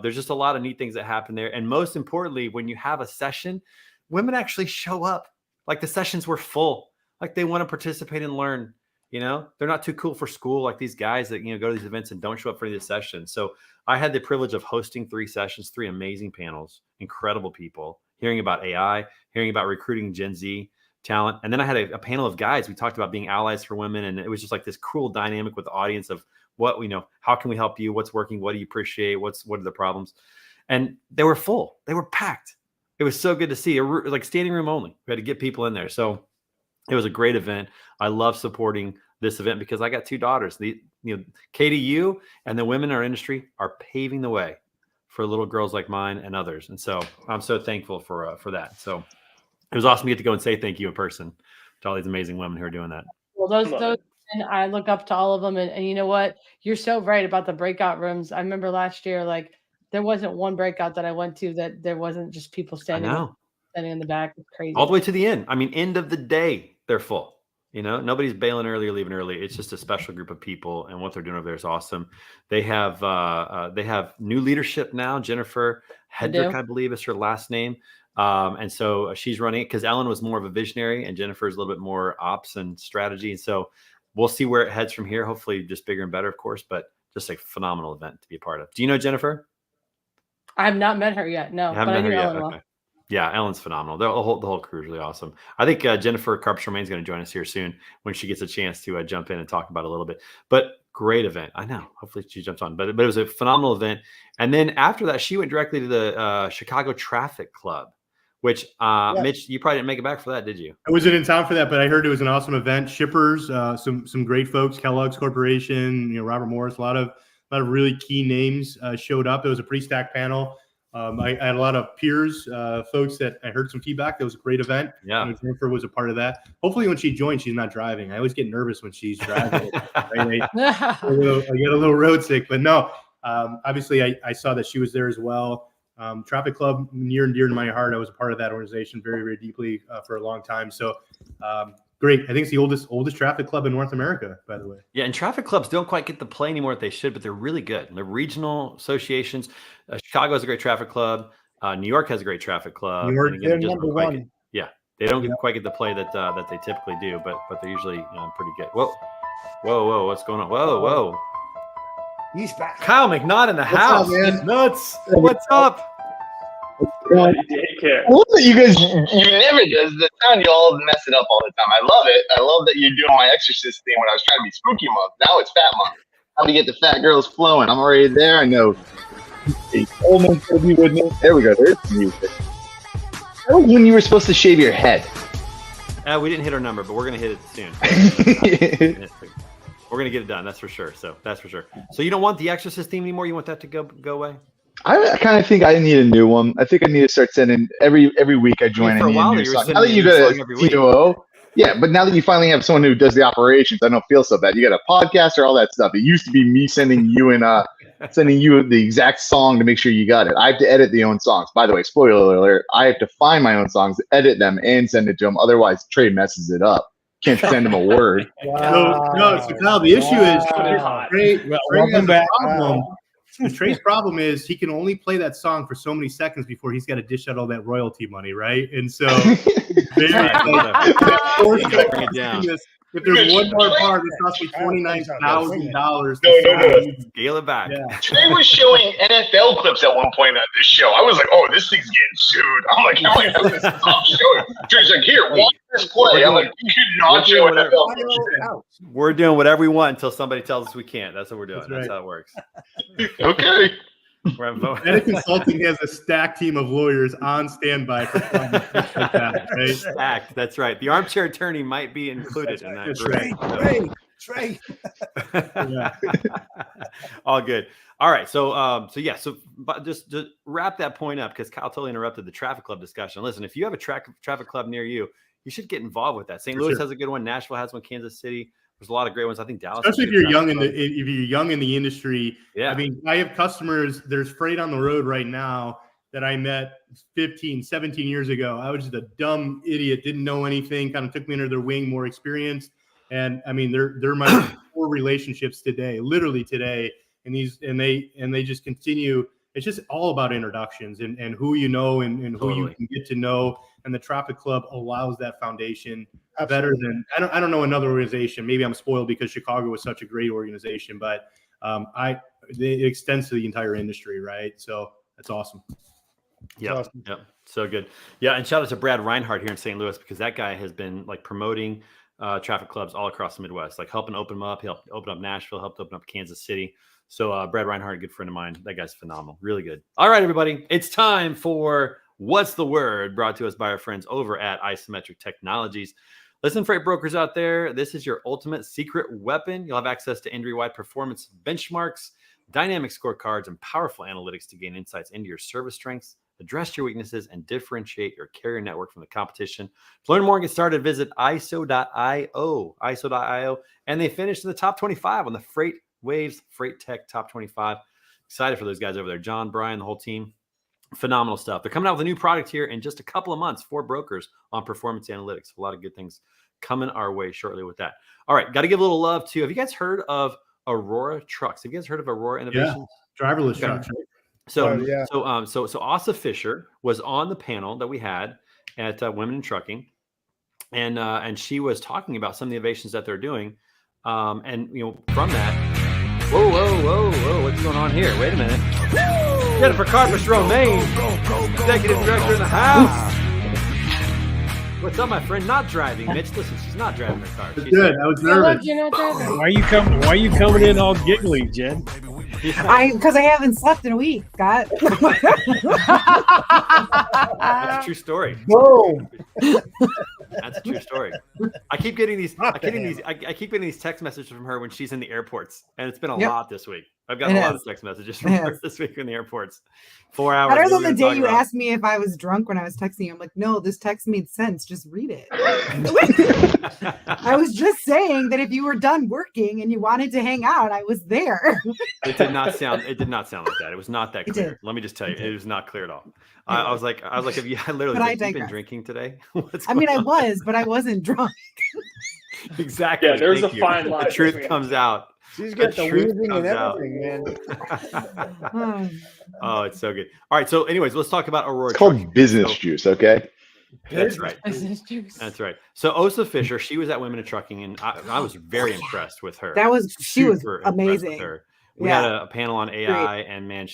[SPEAKER 1] There's just a lot of neat things that happen there. And most importantly, when you have a session, women actually show up. Like the sessions were full. Like they want to participate and learn. You know, they're not too cool for school like these guys that, you know, go to these events and don't show up for any of the sessions. So I had the privilege of hosting 3 sessions, 3 amazing panels, incredible people, hearing about AI, hearing about recruiting Gen Z talent. And then I had a panel of guys. We talked about being allies for women. And it was just like this cool dynamic with the audience of what we know, how can we help you? What's working? What do you appreciate? What are the problems? And they were full. They were packed. It was so good to see. Like standing room only. We had to get people in there. So it was a great event. I love supporting this event because I got 2 daughters. KDU and the women in our industry are paving the way for little girls like mine and others. And so I'm so thankful for that. So it was awesome to get to go and say thank you in person to all these amazing women who are doing that.
[SPEAKER 4] Well, those and I look up to all of them. And you know what? You're so right about the breakout rooms. I remember last year, like there wasn't one breakout that I went to that there wasn't just people standing in the back. It's crazy.
[SPEAKER 1] All the way to the end. I mean, end of the day, they're full. You know, nobody's bailing early or leaving early. It's just a special group of people, and what they're doing over there is awesome. They have new leadership now. Jennifer Hedrick, I believe, is her last name, and so she's running it because Ellen was more of a visionary, and Jennifer is a little bit more ops and strategy. And so we'll see where it heads from here. Hopefully, just bigger and better, of course. But just a phenomenal event to be a part of. Do you know Jennifer?
[SPEAKER 4] I have not met her yet. No, but I knew Ellen well.
[SPEAKER 1] Yeah, Ellen's phenomenal. The whole crew is really awesome. I think Jennifer Carpenter-Romaine is going to join us here soon when she gets a chance to jump in and talk about it a little bit. But great event. I know. Hopefully she jumps on. But it was a phenomenal event. And then after that, she went directly to the Chicago Traffic Club, which Mitch, you probably didn't make it back for that, did you?
[SPEAKER 7] I wasn't in town for that, but I heard it was an awesome event. Shippers, some great folks, Kellogg's Corporation, Robert Morris, a lot of really key names showed up. It was a pretty stacked panel. I had a lot of peers, folks that I heard some feedback. That was a great event.
[SPEAKER 1] Yeah.
[SPEAKER 7] Jennifer was a part of that. Hopefully when she joins, she's not driving. I always get nervous when she's driving. I get a little road sick, but no, obviously I saw that she was there as well. Traffic Club, near and dear to my heart. I was a part of that organization very, very deeply for a long time. So great. I think it's the oldest traffic club in North America, by the way.
[SPEAKER 1] Yeah, and traffic clubs don't quite get the play anymore that they should, but they're really good. The regional associations, Chicago has a great traffic club. New York has a great traffic club.
[SPEAKER 3] New York, they're number one.
[SPEAKER 1] They don't quite get the play that they typically do, but they're usually pretty good. Whoa, what's going on? Whoa.
[SPEAKER 3] He's back.
[SPEAKER 1] Kyle McNaught in the house.
[SPEAKER 3] Up, man?
[SPEAKER 1] He's nuts. What's up?
[SPEAKER 2] I
[SPEAKER 8] love that you guys, you never does the sound. You all mess it up all the time. I love it. I love that you're doing my Exorcist thing when I was trying to be spooky month. Now it's fat month. How to get the fat girls flowing. I'm already there. I know. Coleman's gonna be with me. There we go. There's the music. That was when you were supposed to shave your head.
[SPEAKER 1] We didn't hit our number, but we're gonna hit it soon. We're gonna get it done. That's for sure. So you don't want the Exorcist theme anymore? You want that to go away?
[SPEAKER 8] I kind of think I need a new one. I think I need to start sending every week. I join a new song. Now that you got a COO, yeah, but now that you finally have someone who does the operations, I don't feel so bad. You got a podcast or all that stuff. It used to be me sending you the exact song to make sure you got it. I have to edit the own songs. By the way, spoiler alert: I have to find my own songs, edit them, and send it to them. Otherwise, Trey messes it up. Can't send him a word.
[SPEAKER 7] Wow. So Kyle, the issue is Trey's problem is he can only play that song for so many seconds before he's got to dish out all that royalty money, right? And so if there's one more part, it costs me $29,000.
[SPEAKER 1] Scale it back.
[SPEAKER 8] Yeah. Trey was showing NFL clips at one point at this show. I was like, "Oh, this thing's getting sued." I'm like, "How am I going to stop showing?" Trey's like, "Here, watch this play." I'm like, "You cannot show NFL."
[SPEAKER 1] We're doing whatever we want until somebody tells us we can't. That's what we're doing. That's how it works.
[SPEAKER 8] Okay.
[SPEAKER 7] Bennett Consulting has a stacked team of lawyers on standby for
[SPEAKER 1] right? Stacked. That's right. The armchair attorney might be included in that group.
[SPEAKER 3] Trey.
[SPEAKER 1] All good. All right. So just to wrap that point up, because Kyle totally interrupted the traffic club discussion. Listen, if you have a traffic club near you, you should get involved with that. St. Louis has a good one. Nashville has one. Kansas City. There's a lot of great ones. I think Dallas.
[SPEAKER 7] Especially if you're young in the industry. Yeah. I mean, I have customers. There's freight on the road right now that I met 15, 17 years ago. I was just a dumb idiot, didn't know anything, kind of took me under their wing, more experienced. And I mean, they're my core relationships today, literally today. And they just continue. It's just all about introductions and who you know and who you can get to know. And the Traffic Club allows that foundation better than I don't know another organization. Maybe I'm spoiled because Chicago was such a great organization, but it extends to the entire industry, right? So that's awesome.
[SPEAKER 1] Yeah, awesome. Yep, so good. Yeah, and shout out to Brad Reinhardt here in St. Louis, because that guy has been like promoting traffic clubs all across the Midwest, like helping open them up. He helped open up Nashville, helped open up Kansas City. So Brad Reinhardt, a good friend of mine. That guy's phenomenal. Really good. All right, everybody. It's time for What's the Word, brought to us by our friends over at Isometric Technologies. Listen, freight brokers out there, this is your ultimate secret weapon. You'll have access to industry-wide performance benchmarks, dynamic scorecards, and powerful analytics to gain insights into your service strengths, address your weaknesses, and differentiate your carrier network from the competition. To learn more and get started, visit ISO.io, and they finished in the top 25 on the Freight Waves Freight Tech Top 25. Excited for those guys over there. John, Brian, the whole team. Phenomenal stuff. They're coming out with a new product here in just a couple of months for brokers on performance analytics. A lot of good things coming our way shortly with that. All right, got to give a little love to, have you guys heard of Aurora Trucks? Have you guys heard of Aurora Innovations?
[SPEAKER 7] Yeah, driverless trucks. Right?
[SPEAKER 1] So Asa Fisher was on the panel that we had at Women in Trucking, and she was talking about some of the innovations that they're doing, and from that, whoa, what's going on here? Wait a minute. Jennifer Carpus Romaine, executive director in the house. What's up, my friend? Not driving, Mitch. Listen, she's not driving her car. She's
[SPEAKER 7] good. I was nervous.
[SPEAKER 6] Why are you coming in all giggly, Jen?
[SPEAKER 9] Because I haven't slept in a week, Scott.
[SPEAKER 1] That's a true story.
[SPEAKER 3] Boom.
[SPEAKER 1] That's a true story. I keep getting these text messages from her when she's in the airports, and it's been a lot this week. I've got a lot of text messages from her this week in the airports. 4 hours.
[SPEAKER 9] Better than the day you asked me if I was drunk when I was texting you. I'm like, no, this text made sense. Just read it. I was just saying that if you were done working and you wanted to hang out, I was there.
[SPEAKER 1] It did not sound like that. It was not that clear. Let me just tell you, it was not clear at all. I was like, have you been drinking today? I
[SPEAKER 9] was, but I wasn't drunk.
[SPEAKER 1] Exactly.
[SPEAKER 2] Yeah, there's a fine line.
[SPEAKER 1] The truth comes out.
[SPEAKER 3] She's got the wheezing and everything,
[SPEAKER 1] man. Oh, it's so good. All right. So, anyways, let's talk about Aurora.
[SPEAKER 8] It's called business juice, okay?
[SPEAKER 1] That's right.
[SPEAKER 4] Business juice.
[SPEAKER 1] That's right. So, Osa Fisher, she was at Women in Trucking, and I was very impressed with her.
[SPEAKER 9] She was amazing.
[SPEAKER 1] We had a panel on AI, and man,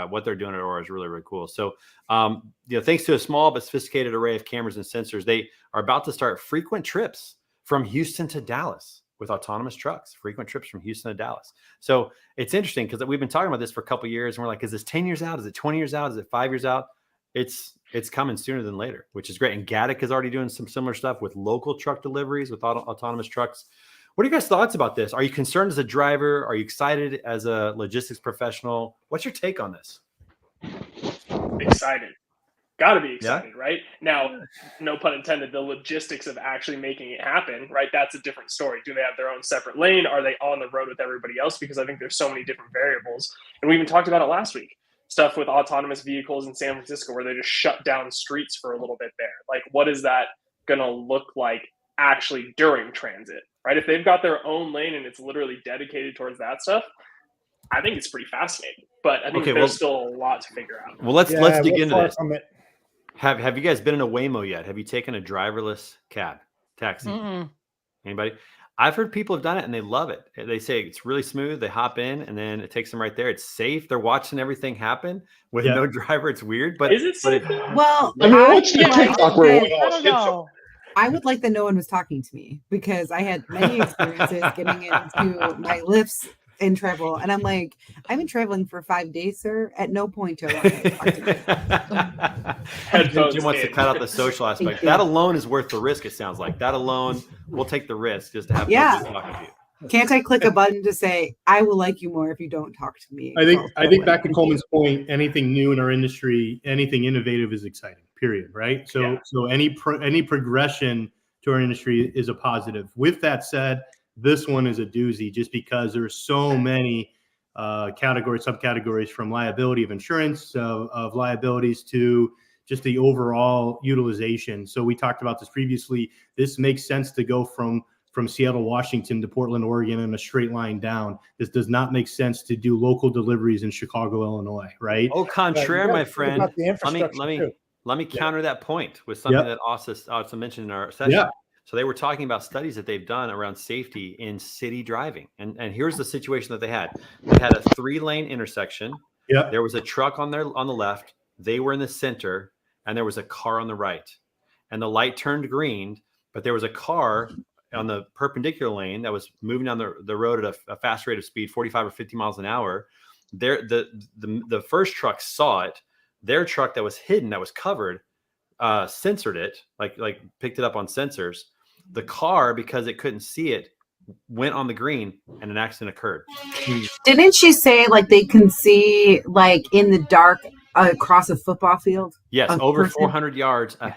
[SPEAKER 1] what they're doing at Aurora is really, really cool. So, thanks to a small but sophisticated array of cameras and sensors, they are about to start frequent trips from Houston to Dallas with autonomous trucks, frequent trips from Houston to Dallas. So it's interesting because we've been talking about this for a couple of years, and we're like, is this 10 years out? Is it 20 years out? Is it 5 years out? It's coming sooner than later, which is great. And Gatik is already doing some similar stuff with local truck deliveries with autonomous trucks. What are you guys' thoughts about this? Are you concerned as a driver? Are you excited as a logistics professional? What's your take on this?
[SPEAKER 2] Excited. Got to be excited, right? Now, no pun intended, the logistics of actually making it happen, right? That's a different story. Do they have their own separate lane? Are they on the road with everybody else? Because I think there's so many different variables. And we even talked about it last week. Stuff with autonomous vehicles in San Francisco where they just shut down streets for a little bit there. Like, what is that going to look like actually during transit, right? If they've got their own lane and it's literally dedicated towards that stuff, I think it's pretty fascinating. But I think there's still a lot to figure out.
[SPEAKER 1] Well, let's dig into this. Have you guys been in a Waymo yet? Have you taken a driverless taxi?
[SPEAKER 4] Mm-mm.
[SPEAKER 1] Anybody? I've heard people have done it and they love it. They say it's really smooth. They hop in and then it takes them right there. It's safe. They're watching everything happen with no driver. It's weird, but
[SPEAKER 2] is it safe?
[SPEAKER 9] Well,
[SPEAKER 8] I mean, what's the TikTok where
[SPEAKER 9] I would like that no one was talking to me because I had many experiences getting into my lifts in travel, and I'm like, I've been traveling for 5 days, sir. At no point do I want to talk to you.
[SPEAKER 1] Jim wants to cut out the social aspect. That alone is worth the risk. It sounds like that alone. We'll take the risk just to have people talking to you.
[SPEAKER 9] Can't I click a button to say I will like you more if you don't talk to me?
[SPEAKER 7] I think back to Coleman's point, anything new in our industry, anything innovative is exciting period. Right. So any progression to our industry is a positive. With that said, this one is a doozy just because there's so many subcategories from liability of insurance, of liabilities to just the overall utilization. So we talked about this previously. This makes sense to go from Seattle, Washington to Portland, Oregon in a straight line down. This does not make sense to do local deliveries in Chicago, Illinois, right?
[SPEAKER 1] Au contraire, my friend. Let me counter that point with something that also mentioned in our session. Yeah. So they were talking about studies that they've done around safety in city driving. And here's the situation that they had. They had a 3-lane intersection. Yeah. There was a truck on the left. They were in the center, and there was a car on the right. And the light turned green, but there was a car on the perpendicular lane that was moving down the road at a fast rate of speed, 45 or 50 miles an hour. The first truck saw it. Their truck that was hidden, that was covered, censored it, like picked it up on sensors. The car, because it couldn't see it, went on the green, and an accident occurred.
[SPEAKER 9] Didn't she say like they can see like in the dark across a football field?
[SPEAKER 1] Yes, over 400 yards ahead.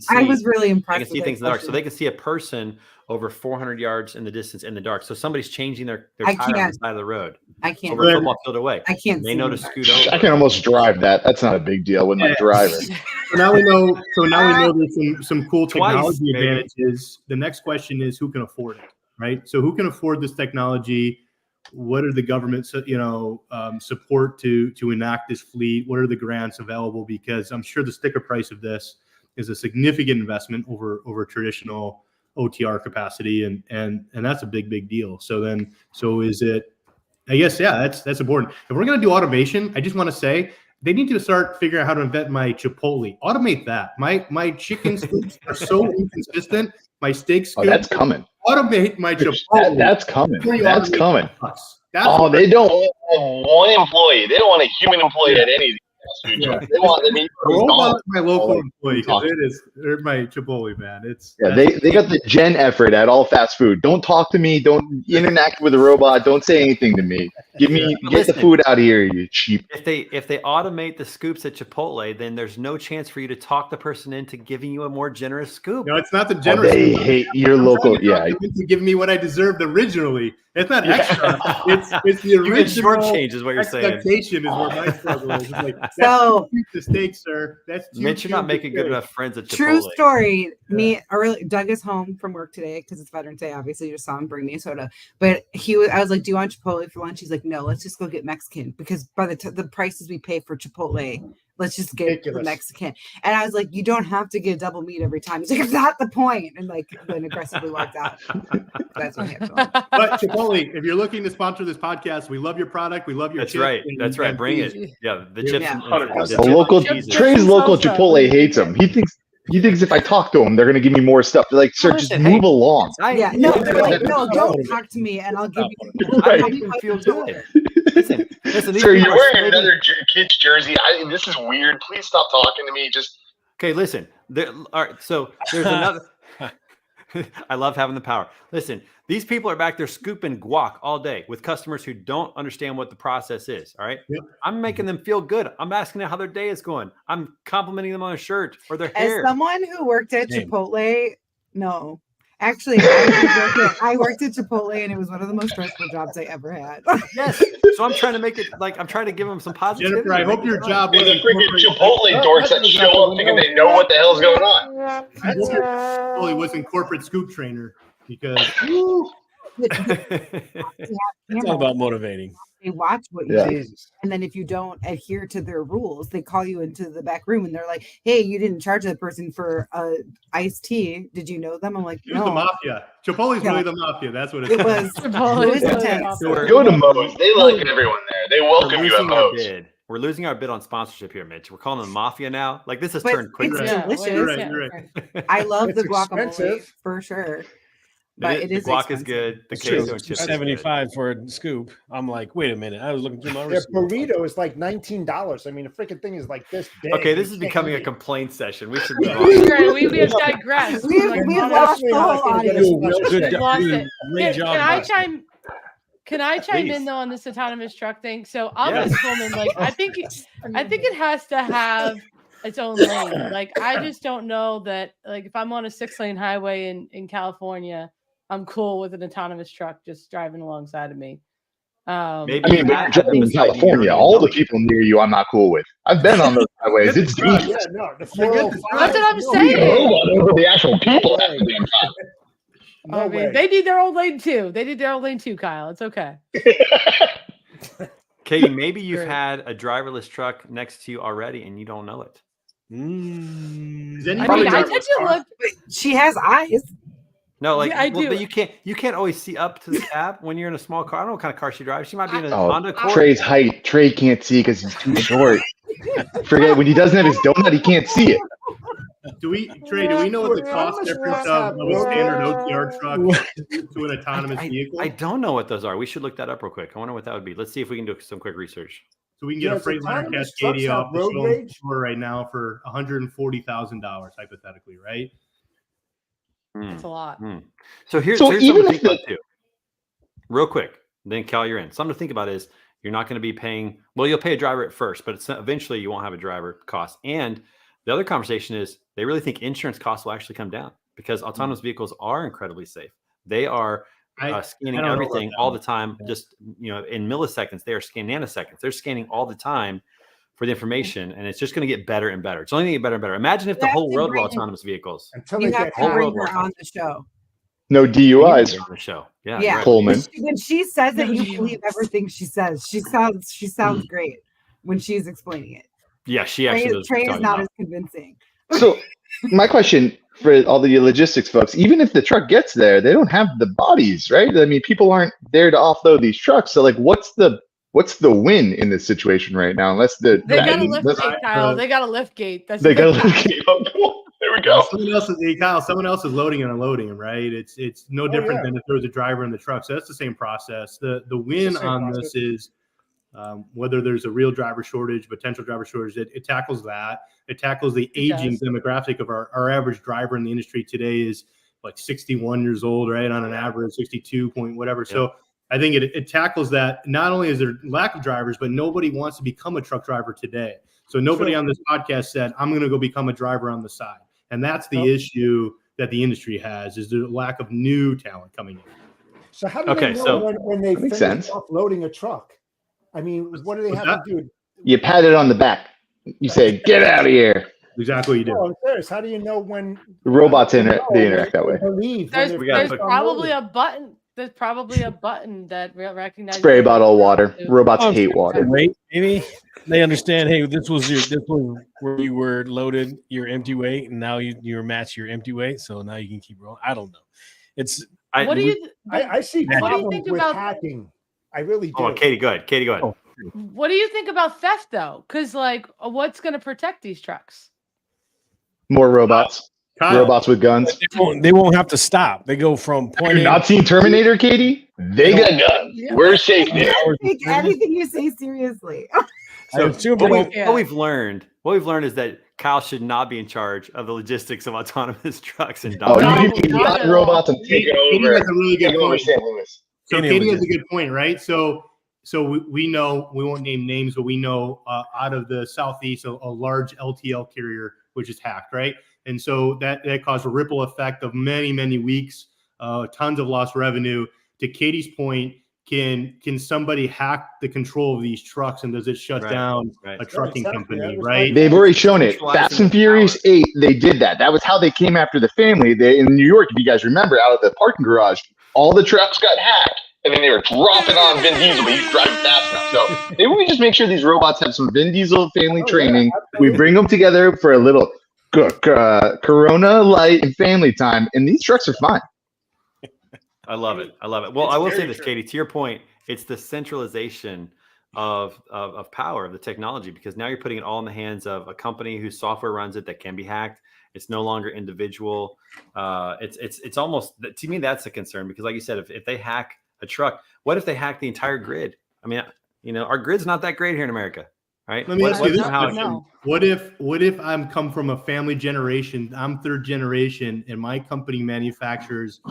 [SPEAKER 9] I was really impressed.
[SPEAKER 1] They can see things in the dark, so they can see a person over 400 yards in the distance in the dark. So somebody's changing their tire on the side of the road.
[SPEAKER 9] I can't.
[SPEAKER 1] Over a football field away.
[SPEAKER 9] I can't.
[SPEAKER 1] They know to scoot over.
[SPEAKER 8] I can almost drive that. That's not a big deal when I'm driving.
[SPEAKER 7] So now we know. There's some cool technology advantages. The next question is who can afford it, right? So who can afford this technology? What are the government, support to enact this fleet? What are the grants available? Because I'm sure the sticker price of this is a significant investment over traditional OTR capacity, and that's a big deal. So is it? I guess that's important. If we're going to do automation, I just want to say they need to start figuring out how to invent my Chipotle. Automate that. My chicken scoops are so inconsistent. My steak scoops.
[SPEAKER 8] Oh, that's coming.
[SPEAKER 7] Automate my Chipotle.
[SPEAKER 8] That's coming. That's coming.
[SPEAKER 10] They don't want one employee. They don't want a human employee at any.
[SPEAKER 7] Yeah. They want my local employee because they're my Chipotle, man.
[SPEAKER 8] They got the gen effort at all fast food. Don't talk to me. Don't interact with a robot. Don't say anything to me. Get the food out of here, you cheap.
[SPEAKER 1] If they automate the scoops at Chipotle, then there's no chance for you to talk the person into giving you a more generous scoop.
[SPEAKER 7] No, it's not the generous.
[SPEAKER 8] They hate your local. Yeah,
[SPEAKER 7] to give me what I deserved originally. It's not extra. It's the original
[SPEAKER 1] shortchange is what you're saying.
[SPEAKER 7] Expectation is where my struggle is. It's like,
[SPEAKER 9] so
[SPEAKER 7] the steak, sir. That's
[SPEAKER 1] Mitch, you're not making good enough friends at Chipotle.
[SPEAKER 9] True story. Doug is home from work today because it's Veterans Day. Obviously, you just saw him bring me a soda. But I was like, "Do you want Chipotle for lunch?" He's like, "No, let's just go get Mexican because by the prices we pay for Chipotle, let's just get the Mexican." And I was like, "You don't have to get double meat every time." He's like, "It's not the point," and then aggressively walked out. That's what happened.
[SPEAKER 7] But Chipotle, if you're looking to sponsor this podcast, we love your product. We love your.
[SPEAKER 1] That's right. That's right. Bring it. Yeah, the chips.
[SPEAKER 8] Trey's local Chipotle hates him. He thinks if I talk to him, they're going to give me more stuff. They're like, "Sir, just move along."
[SPEAKER 9] No, don't talk to me, and I'll give you.
[SPEAKER 1] I even feel good. Listen,
[SPEAKER 10] sir, you're wearing another kid's jersey. This is weird. Please stop talking to me.
[SPEAKER 1] Okay. Listen. All right. So there's another. I love having the power. Listen, these people are back there scooping guac all day with customers who don't understand what the process is. All right. Yep. I'm making them feel good. I'm asking them how their day is going. I'm complimenting them on a shirt or their hair.
[SPEAKER 9] As someone who worked at Chipotle, no. Actually, I worked at Chipotle, and it was one of the most stressful jobs I ever had.
[SPEAKER 1] Yes, so I'm trying to make it I'm trying to give them some positivity.
[SPEAKER 7] Jennifer, I hope your job was
[SPEAKER 10] the freaking Chipotle dorks that show up thinking they know what the hell's going on.
[SPEAKER 7] Chipotle wasn't corporate scoop trainer because
[SPEAKER 6] it's all about motivating.
[SPEAKER 9] They watch what you do, and then if you don't adhere to their rules, they call you into the back room and they're like, "Hey, you didn't charge that person for iced tea. Did you know them?" I'm like, "No."
[SPEAKER 7] It was the mafia. Chipotle's really the mafia. That's what
[SPEAKER 9] it was. Chipotle was intense.
[SPEAKER 10] Go to Moe's. They like everyone there. They welcome you at Moe's.
[SPEAKER 1] We're losing our bid on sponsorship here, Mitch. We're calling them mafia now. Like this has turned quickly.
[SPEAKER 9] It's delicious.
[SPEAKER 7] You're right.
[SPEAKER 9] I love the guacamole for sure. But it is
[SPEAKER 1] the guac is good. The queso chips
[SPEAKER 6] $75 for a scoop. I'm like, wait a minute. I was looking through my receipt.
[SPEAKER 3] Burrito is like $19. I mean, the freaking thing is like this big.
[SPEAKER 1] Okay, this is becoming a complaint session. We should move on.
[SPEAKER 4] We have digressed.
[SPEAKER 9] We've lost the whole audience.
[SPEAKER 6] Good
[SPEAKER 4] lost it.
[SPEAKER 6] Job.
[SPEAKER 4] Can I chime in though on this autonomous truck thing? So I'm this woman, like I think it has to have its own lane. Like, I just don't know that, like, if I'm on a 6-lane highway in California, I'm cool with an autonomous truck just driving alongside of me.
[SPEAKER 8] Maybe I mean, when you're driving in California, all the people near you, I'm not cool with. I've been on those highways. It's dangerous.
[SPEAKER 3] Yeah, no, the 405.
[SPEAKER 4] That's what I'm saying.
[SPEAKER 8] Over the actual people half the damn time.
[SPEAKER 3] No
[SPEAKER 4] I mean,
[SPEAKER 3] way.
[SPEAKER 4] they need their own lane too. They need their own lane too, Kyle. It's okay.
[SPEAKER 1] Katie, maybe you've had a driverless truck next to you already and you don't know it.
[SPEAKER 4] I tend to look.
[SPEAKER 9] She has eyes.
[SPEAKER 1] No, like,
[SPEAKER 4] Yeah, I do.
[SPEAKER 1] But you can't always see up to the cab when you're in a small car. I don't know what kind of car she drives. She might be in a Honda Corp.
[SPEAKER 8] Trey's height. Trey can't see because he's too short. Forget when he doesn't have his donut, he can't see it.
[SPEAKER 7] Trey, do we know what the cost difference of a standard OTR truck to an autonomous vehicle?
[SPEAKER 1] I don't know what those are. We should look that up real quick. I wonder what that would be. Let's see if we can do some quick research.
[SPEAKER 7] So we can get a Freightliner Cascadia off the store right now for $140,000, hypothetically, right?
[SPEAKER 4] That's a lot.
[SPEAKER 1] So here's something to think about too. Real quick, then Cal, you're in. Something to think about is you're not going to be paying. Well, you'll pay a driver at first, but eventually you won't have a driver cost. And the other conversation is they really think insurance costs will actually come down because autonomous vehicles are incredibly safe. They are scanning everything all the time. Just in milliseconds, they are scanning nanoseconds. They're scanning all the time for the information, and it's just going to get better and better. It's only going to get better and better. Imagine if the whole world were autonomous vehicles.
[SPEAKER 9] You have to bring her on the show.
[SPEAKER 8] No DUIs.
[SPEAKER 1] On the show.
[SPEAKER 9] Yeah.
[SPEAKER 1] Right.
[SPEAKER 8] Coleman.
[SPEAKER 9] When she says it, you believe everything she says. She sounds great when she's explaining it.
[SPEAKER 1] Yeah, she actually
[SPEAKER 9] Trey is not as convincing.
[SPEAKER 8] So my question for all the logistics folks, even if the truck gets there, they don't have the bodies, right? I mean, people aren't there to offload these trucks. So like, what's the win in this situation right now? Unless
[SPEAKER 4] they got a lift gate, Kyle. They got a lift gate.
[SPEAKER 8] They got a lift gate. Oh, cool. There we go.
[SPEAKER 7] Someone else is loading and unloading them, right? It's no different than if there was a driver in the truck. So that's the same process. The win on this is whether there's a real driver shortage, potential driver shortage, it tackles that. It tackles the aging demographic of our average driver in the industry today is like 61 years old, right? On an average, 62 point whatever. Yeah. So I think it tackles that. Not only is there lack of drivers, but nobody wants to become a truck driver today. So nobody on this podcast said, I'm going to go become a driver on the side. And that's the issue that the industry has, is the lack of new talent coming in.
[SPEAKER 3] So how do they know when they finish offloading a truck? I mean, what do they have to do?
[SPEAKER 8] You pat it on the back. You say, get out of here.
[SPEAKER 7] Exactly what you do.
[SPEAKER 3] Oh, I'm serious. How do you know when
[SPEAKER 8] the robots interact that way?
[SPEAKER 4] There's probably a button. There's probably a button that recognizes
[SPEAKER 8] spray bottle of water. Robots hate water.
[SPEAKER 6] Right? Maybe they understand. Hey, this was where you were loaded your empty weight, and now you're matched your empty weight. So now you can keep rolling. I don't know.
[SPEAKER 3] I see problems with hacking. I really do.
[SPEAKER 1] Oh, Katie, go ahead.
[SPEAKER 6] Oh.
[SPEAKER 4] What do you think about theft, though? Because, like, what's going to protect these trucks?
[SPEAKER 8] More robots. Robots with guns.
[SPEAKER 6] They won't have to stop. They go from point.
[SPEAKER 8] You've not seen Terminator, Katie? They got guns. Yeah. We're safe now.
[SPEAKER 9] Take anything you say seriously.
[SPEAKER 1] So what we've learned is that Kyle should not be in charge of the logistics of autonomous trucks and dogs.
[SPEAKER 8] You can run robots and take it over.
[SPEAKER 7] That's a really good point.
[SPEAKER 8] St. Louis.
[SPEAKER 7] So Katie has a good point, right? So we know, we won't name names, but we know out of the Southeast, a large LTL carrier, which is hacked, right? And so that caused a ripple effect of many, many weeks, tons of lost revenue. To Katie's point, can somebody hack the control of these trucks, and does it shut down a trucking company, right?
[SPEAKER 8] They've already shown it. Fast and Furious 8, they did that. That was how they came after the family. In New York, if you guys remember, out of the parking garage, all the trucks got hacked. And then they were dropping on Vin Diesel, but he's driving fast enough. So maybe we just make sure these robots have some Vin Diesel family training. We bring them together for a little Corona light and family time, and these trucks are fine.
[SPEAKER 1] I love it. Well, I will say this, Katie, to your point, it's the centralization of power, of the technology, because now you're putting it all in the hands of a company whose software runs it that can be hacked. It's no longer individual. It's almost, to me, that's a concern, because like you said, if they hack a truck, what if they hack the entire grid? I mean, our grid's not that great here in America, right?
[SPEAKER 7] Let me ask you this question. What if I'm come from a family generation, I'm third generation, and my company manufactures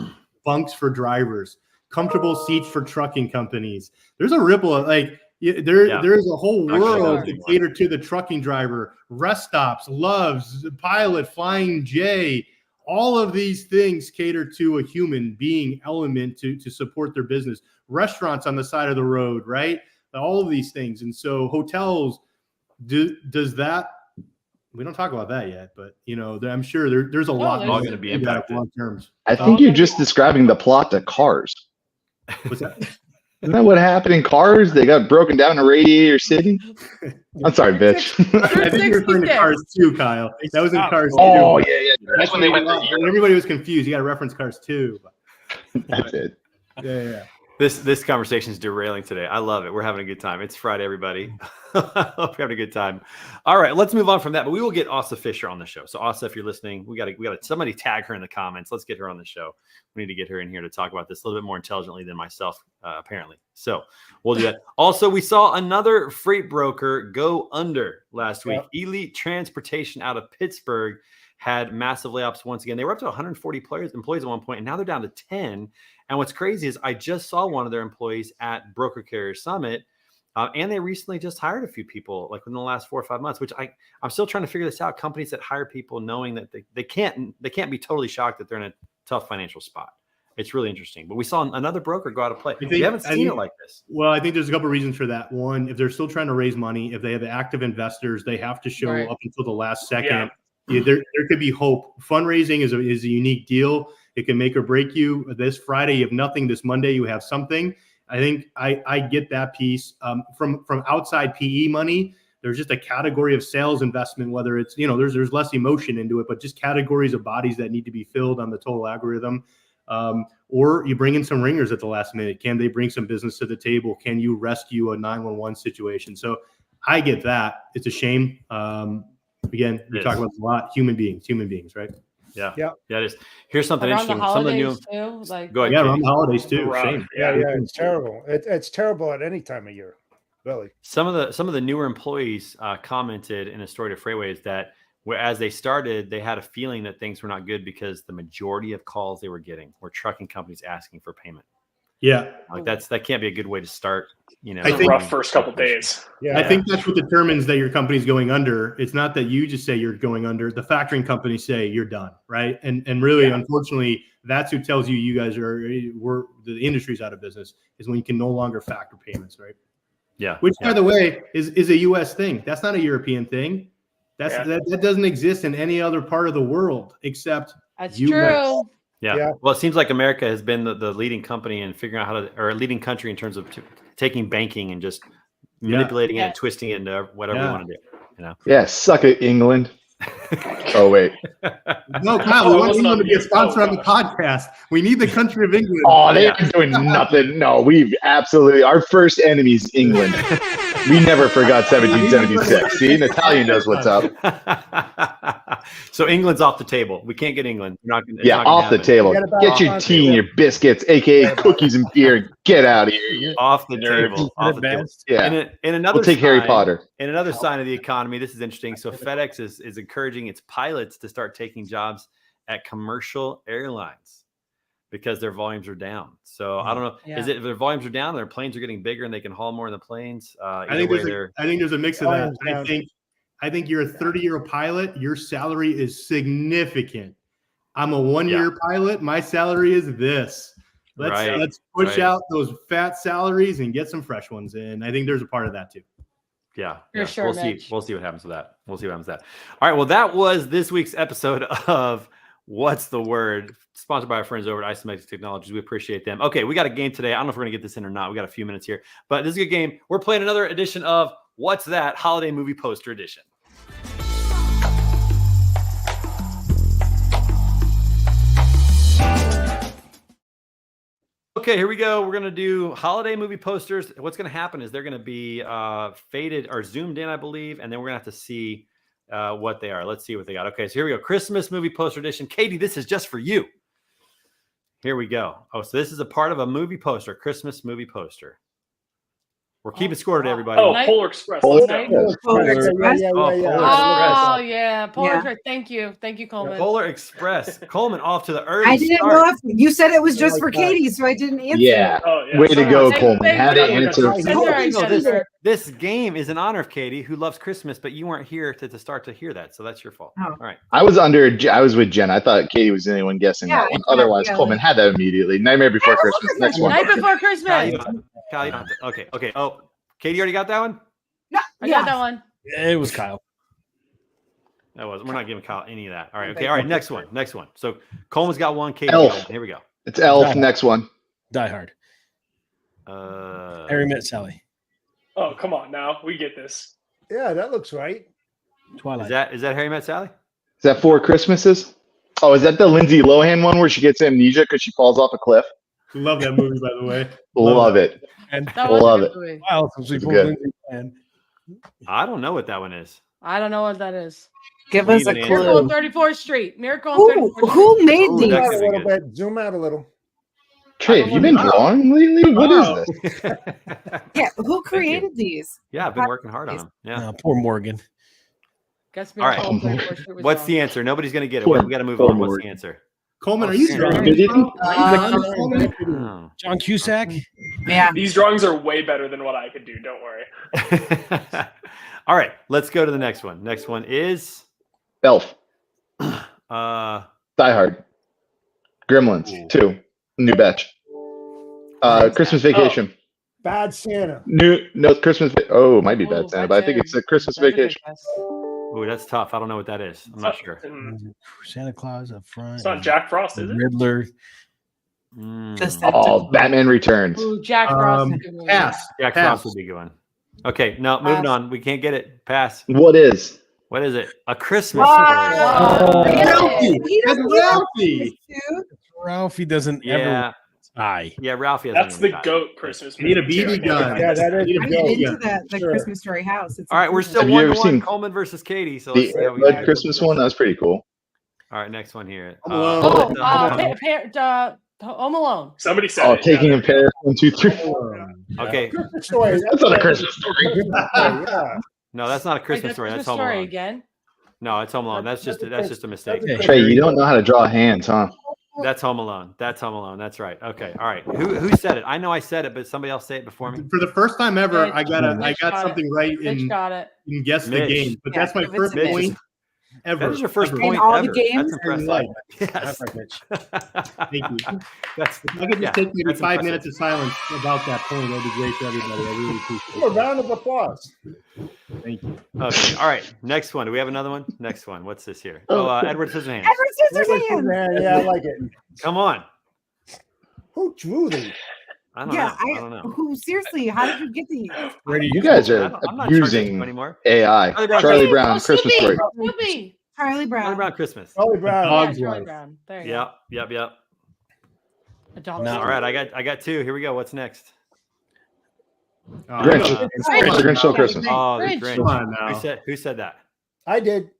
[SPEAKER 7] bunks for drivers, comfortable seats for trucking companies? There's a ripple of, like, there is a whole world to cater to the trucking driver, rest stops, Loves, Pilot, Flying J. All of these things cater to a human being element to support their business. Restaurants on the side of the road, right? All of these things. And so hotels, does that, we don't talk about that yet, but I'm sure there's a lot
[SPEAKER 1] all going to be impacted
[SPEAKER 7] long terms.
[SPEAKER 8] I think you're just describing the plot to Cars.
[SPEAKER 7] What's that?
[SPEAKER 8] Isn't that what happened in Cars? They got broken down in Radiator City. I'm sorry, bitch.
[SPEAKER 7] I think you're referring to Cars 2, Kyle. That was in Cars 2.
[SPEAKER 8] Oh, yeah.
[SPEAKER 10] That's when they went.
[SPEAKER 7] Everybody was confused. You got to reference Cars 2.
[SPEAKER 8] That's it.
[SPEAKER 7] Yeah.
[SPEAKER 1] This conversation is derailing today. I love it. We're having a good time. It's Friday, everybody. Hope you're having a good time. All right, let's move on from that. But we will get Asa Fisher on the show. So Asa, if you're listening, we got to somebody tag her in the comments. Let's get her on the show. We need to get her in here to talk about this a little bit more intelligently than myself, apparently. So we'll do that. Also, we saw another freight broker go under last week. Elite Transportation out of Pittsburgh had massive layoffs once again. They were up to 140 employees at one point, and now they're down to 10. And what's crazy is I just saw one of their employees at Broker Carrier Summit, and they recently just hired a few people, like within the last 4 or 5 months. Which I'm still trying to figure this out. Companies that hire people knowing that they can't be totally shocked that they're in a tough financial spot. It's really interesting. But we saw another broker go out of play. We haven't seen it like this.
[SPEAKER 7] Well, I think there's a couple of reasons for that. One, if they're still trying to raise money, if they have active investors, they have to show up until the last second. Yeah. There could be hope. Fundraising is a unique deal. It can make or break you. This Friday, you have nothing. This Monday, you have something. I think I get that piece. From outside PE money, there's just a category of sales investment, whether it's, there's less emotion into it, but just categories of bodies that need to be filled on the total algorithm. Or you bring in some ringers at the last minute. Can they bring some business to the table? Can you rescue a 911 situation? So I get that. It's a shame. Again, we talk about this a lot. Human beings, right?
[SPEAKER 1] Yeah. It is. Here's something
[SPEAKER 4] around
[SPEAKER 1] interesting.
[SPEAKER 4] The
[SPEAKER 1] some of the new
[SPEAKER 4] too, like,
[SPEAKER 1] go ahead.
[SPEAKER 7] Yeah, around the holidays too. Shame.
[SPEAKER 3] Yeah, it's terrible. It's terrible at any time of year. Really.
[SPEAKER 1] Some of the newer employees commented in a story to Freightways that as they started, they had a feeling that things were not good because the majority of calls they were getting were trucking companies asking for payment.
[SPEAKER 7] Yeah,
[SPEAKER 1] like that can't be a good way to start.
[SPEAKER 2] I think rough first couple days.
[SPEAKER 7] Yeah, I think that's what determines that your company's going under. It's not that you just say you're going under. The factoring companies say you're done, right? And really, unfortunately, that's who tells you guys the industry's out of business is when you can no longer factor payments, right?
[SPEAKER 1] Yeah.
[SPEAKER 7] Which, by the way, is a U.S. thing. That's not a European thing. That doesn't exist in any other part of the world except
[SPEAKER 4] that's
[SPEAKER 7] US.
[SPEAKER 4] True.
[SPEAKER 1] Yeah. Well, it seems like America has been the leading company in figuring out or a leading country in terms of taking banking and just manipulating it, and twisting it into whatever we want to do.
[SPEAKER 8] Yeah, suck it, England. Oh wait.
[SPEAKER 7] No, Kyle, we want England to be a sponsor on the podcast. We need the country of England.
[SPEAKER 8] Oh, they're doing nothing. No, we've absolutely our first enemy is England. We never forgot 1776. See, an Italian knows what's up.
[SPEAKER 1] So England's off the table. We can't get England.
[SPEAKER 8] Off the table. Get your tea and your biscuits, aka cookies and beer. Get out of here.
[SPEAKER 1] Off the table. Off the table.
[SPEAKER 8] Yeah.
[SPEAKER 1] In another
[SPEAKER 8] we'll take Harry Potter.
[SPEAKER 1] In another sign of the economy, this is interesting. So FedEx is encouraging its pilots to start taking jobs at commercial airlines because their volumes are down. So I don't know. Yeah. Is it if their volumes are down, their planes are getting bigger and they can haul more in the planes?
[SPEAKER 7] I think there's a mix of that. I think you're a 30-year pilot. Your salary is significant. I'm a 1-year pilot. My salary is this. Let's push out those fat salaries and get some fresh ones in. I think there's a part of that too.
[SPEAKER 1] Yeah.
[SPEAKER 4] Sure,
[SPEAKER 1] we'll see what happens with that. All right. Well, that was this week's episode of What's the Word, sponsored by our friends over at Isometric Technologies. We appreciate them. Okay, we got a game today. I don't know if we're going to get this in or not. We got a few minutes here, but this is a good game. We're playing another edition of What's That? Holiday Movie Poster Edition. Okay, here we go. We're going to do holiday movie posters. What's going to happen is they're going to be faded or zoomed in, I believe, and then we're going to have to see what they are. Let's see what they got. Okay, so here we go. Christmas movie poster edition. Katie, this is just for you. Here we go. Oh, so this is a part of a movie poster, Christmas movie poster. We're keeping score to everybody.
[SPEAKER 2] Oh, Polar Express. Let's go.
[SPEAKER 9] Polar Express.
[SPEAKER 4] Yeah, Polar Express. Thank you, Coleman.
[SPEAKER 1] Polar Express. Coleman off to the early
[SPEAKER 9] I didn't
[SPEAKER 1] start.
[SPEAKER 9] know if you said it was just for Katie, so I didn't answer.
[SPEAKER 8] Yeah. Way to go, Coleman. Had to answer.
[SPEAKER 1] This game is in honor of Katie, who loves Christmas, but you weren't here to start to hear that, so that's your fault. All right.
[SPEAKER 8] I was with Jen. I thought Katie was the only one guessing that one. Otherwise, Coleman had that immediately. Nightmare Before Christmas. Next one.
[SPEAKER 4] Night Before Christmas.
[SPEAKER 1] Kyle, you don't have to. Okay. Oh, Katie already got that one?
[SPEAKER 4] No, I got that one.
[SPEAKER 6] It was Kyle.
[SPEAKER 1] That was. We're not giving Kyle any of that. All right. Okay. All right. Next one. So Coleman's got one. Katie
[SPEAKER 8] Elf.
[SPEAKER 1] got one. Here we go.
[SPEAKER 8] It's Elf. Next one.
[SPEAKER 6] Die Hard. Harry Met Sally.
[SPEAKER 2] Oh, come on now. We get this.
[SPEAKER 3] Yeah, that looks right.
[SPEAKER 6] Twilight.
[SPEAKER 1] Is that Harry Met Sally?
[SPEAKER 8] Is that Four Christmases? Oh, is that the Lindsay Lohan one where she gets amnesia because she falls off a cliff?
[SPEAKER 7] Love that movie, by the way.
[SPEAKER 8] Love it. Love it.
[SPEAKER 6] Wow,
[SPEAKER 1] I don't know what that one is.
[SPEAKER 4] I don't know what that is.
[SPEAKER 9] Give us a
[SPEAKER 4] Miracle
[SPEAKER 9] clue.
[SPEAKER 4] on 34th Street. Miracle on 34th Street.
[SPEAKER 9] Who made these?
[SPEAKER 3] Zoom out a little bit. Zoom out a little.
[SPEAKER 8] Trey, have you been drawing lately? What is this?
[SPEAKER 9] Yeah, who created these?
[SPEAKER 1] Yeah, I've been working hard on them. Yeah.
[SPEAKER 6] Poor Morgan.
[SPEAKER 4] Guess
[SPEAKER 1] All right.
[SPEAKER 4] 34th Street was
[SPEAKER 1] What's
[SPEAKER 4] wrong.
[SPEAKER 1] the answer? Nobody's going to get it. We got to move on. What's the answer?
[SPEAKER 7] Coleman, are you
[SPEAKER 6] John Cusack?
[SPEAKER 9] Yeah.
[SPEAKER 2] These drawings are way better than what I could do. Don't worry.
[SPEAKER 1] All right. Let's go to the next one. Next one is
[SPEAKER 8] Elf.
[SPEAKER 1] Die
[SPEAKER 8] Hard. Gremlins 2. New batch. Christmas Vacation.
[SPEAKER 3] Bad Santa.
[SPEAKER 8] Christmas. Oh, it might be Bad Santa, but I think it's a Christmas Vacation.
[SPEAKER 1] Ooh, that's tough. I don't know what that is. I'm not sure.
[SPEAKER 6] Santa Claus up front.
[SPEAKER 2] It's not Jack Frost, is it?
[SPEAKER 6] Riddler.
[SPEAKER 8] Batman Returns.
[SPEAKER 4] Ooh, Jack Frost.
[SPEAKER 1] Jack Frost would be good one. Okay, no, moving on. We can't get it. Pass.
[SPEAKER 8] What is
[SPEAKER 1] it? A Christmas
[SPEAKER 7] Ralphie.
[SPEAKER 6] Ralphie doesn't ever die.
[SPEAKER 1] Yeah, Ralphie has.
[SPEAKER 2] That's the GOAT Christmas movie.
[SPEAKER 7] Need a BB gun.
[SPEAKER 3] Yeah, that is
[SPEAKER 9] I'm into the Christmas Story house.
[SPEAKER 1] All right, we're still 1-1. Coleman versus Katie. So let's see how we
[SPEAKER 8] the Christmas one? That was pretty cool.
[SPEAKER 1] All right, next one here.
[SPEAKER 4] Home Alone.
[SPEAKER 2] Somebody said it.
[SPEAKER 8] Taking a pair. 1, 2, 3.
[SPEAKER 1] Okay.
[SPEAKER 8] That's not a Christmas story.
[SPEAKER 1] No, that's not a Christmas story. That's Home Alone.
[SPEAKER 4] Again?
[SPEAKER 1] No, it's Home Alone. That's just a mistake.
[SPEAKER 8] Trey, you don't know how to draw hands, huh?
[SPEAKER 1] That's Home Alone. That's right. Okay. All right. Who said it? I know I said it, but somebody else say it before me.
[SPEAKER 7] For the first time ever,
[SPEAKER 4] Mitch,
[SPEAKER 7] I got something right in guess the game. But that's my first point ever.
[SPEAKER 1] That was your first point
[SPEAKER 9] in all
[SPEAKER 1] ever.
[SPEAKER 9] the games.
[SPEAKER 1] That's impressive.
[SPEAKER 7] Yes. Thank you.
[SPEAKER 1] If
[SPEAKER 7] I could just take maybe 5 minutes of silence about that point. That'd be great for everybody. I really appreciate it.
[SPEAKER 3] A round of applause.
[SPEAKER 7] Thank you.
[SPEAKER 1] Okay. All right. Next one. Do we have another one? Next one. What's this here? Edward Scissorhands.
[SPEAKER 9] Edward Scissorhands.
[SPEAKER 3] Yeah, I like it.
[SPEAKER 1] Come on.
[SPEAKER 3] Who drew these?
[SPEAKER 1] I don't know.
[SPEAKER 9] Who seriously? How did you get these?
[SPEAKER 8] You guys are abusing AI. Charlie Brown, Christmas Story.
[SPEAKER 9] Charlie Brown.
[SPEAKER 1] Charlie Brown Christmas.
[SPEAKER 3] Charlie Brown.
[SPEAKER 4] Charlie Brown. There you go.
[SPEAKER 1] Yep.
[SPEAKER 4] No.
[SPEAKER 1] All right. I got 2. Here we go. What's next?
[SPEAKER 8] Grinch. The Grinch Stole Christmas.
[SPEAKER 1] Oh, the
[SPEAKER 4] Grinch.
[SPEAKER 1] Grinch. Who said that?
[SPEAKER 3] I did.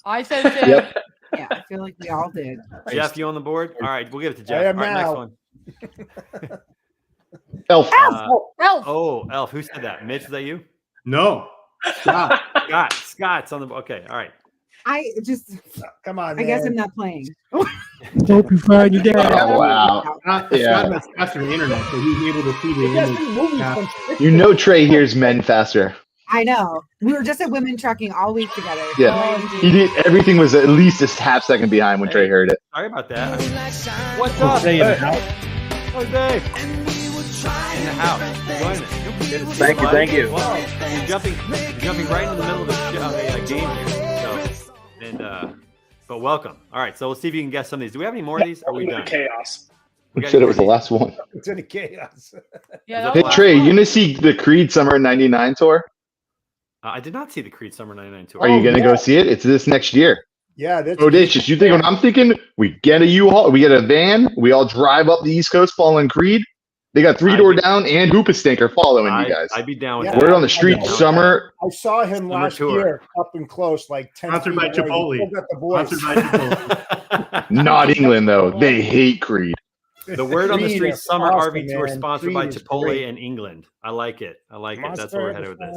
[SPEAKER 4] I said it too.
[SPEAKER 8] Yep.
[SPEAKER 9] Yeah, I feel like we all did.
[SPEAKER 1] Jeff, you on the board? All right, we'll give it to Jeff.
[SPEAKER 3] I am
[SPEAKER 1] All right,
[SPEAKER 3] now.
[SPEAKER 1] next one.
[SPEAKER 8] Elf.
[SPEAKER 4] Elf.
[SPEAKER 1] Oh, Elf. Who said that? Mitch, is that you?
[SPEAKER 7] No. Stop.
[SPEAKER 1] Scott's on the. Okay, all right.
[SPEAKER 9] I just
[SPEAKER 3] Come on,
[SPEAKER 9] I guess
[SPEAKER 3] man.
[SPEAKER 9] I'm not playing.
[SPEAKER 6] Hope you find your dad.
[SPEAKER 8] Wow.
[SPEAKER 7] Scott must faster the internet, so he's able to see the image.
[SPEAKER 8] You know Trey hears men faster.
[SPEAKER 9] I know. We were just at women trucking all week together.
[SPEAKER 8] Yeah. He did. Everything was at least a half second behind when Trey heard it.
[SPEAKER 1] Sorry about that. What's up?
[SPEAKER 6] Jose in the house.
[SPEAKER 1] Jose. In the house. Join us.
[SPEAKER 11] Thank you.
[SPEAKER 1] Well, you're jumping right in the middle of the game here. But welcome. All right, so we'll see if you can guess some of these. Do we have any more of these? Or are we done?
[SPEAKER 2] Chaos.
[SPEAKER 8] We said it was the last one.
[SPEAKER 3] It's in a chaos.
[SPEAKER 4] Yeah,
[SPEAKER 8] Hey Trey, you gonna see the Creed Summer '99 tour?
[SPEAKER 1] I did not see the Creed Summer '99 tour.
[SPEAKER 8] Are you gonna go see it? It's this next year.
[SPEAKER 3] Yeah, that's
[SPEAKER 8] audacious. You think what I'm thinking? We get a U-Haul, we get a van, we all drive up the East Coast following Creed. They got 3 Door Down and Hoopa Stinker following you guys.
[SPEAKER 1] I'd be down with
[SPEAKER 3] Yeah.
[SPEAKER 1] that.
[SPEAKER 8] Word on the street, summer.
[SPEAKER 3] I saw him last
[SPEAKER 1] tour.
[SPEAKER 3] year up and close, like 10
[SPEAKER 7] Sponsored
[SPEAKER 3] feet
[SPEAKER 7] by
[SPEAKER 3] away.
[SPEAKER 7] Chipotle.
[SPEAKER 3] He still got the voice.
[SPEAKER 7] Sponsored by Chipotle.
[SPEAKER 8] Not England though. They hate Creed.
[SPEAKER 1] The word on the street, summer
[SPEAKER 3] awesome,
[SPEAKER 1] RV tour
[SPEAKER 3] man.
[SPEAKER 1] sponsored by
[SPEAKER 3] Creed is
[SPEAKER 1] Chipotle
[SPEAKER 3] great.
[SPEAKER 1] in England. I like it. That's where we're headed with this.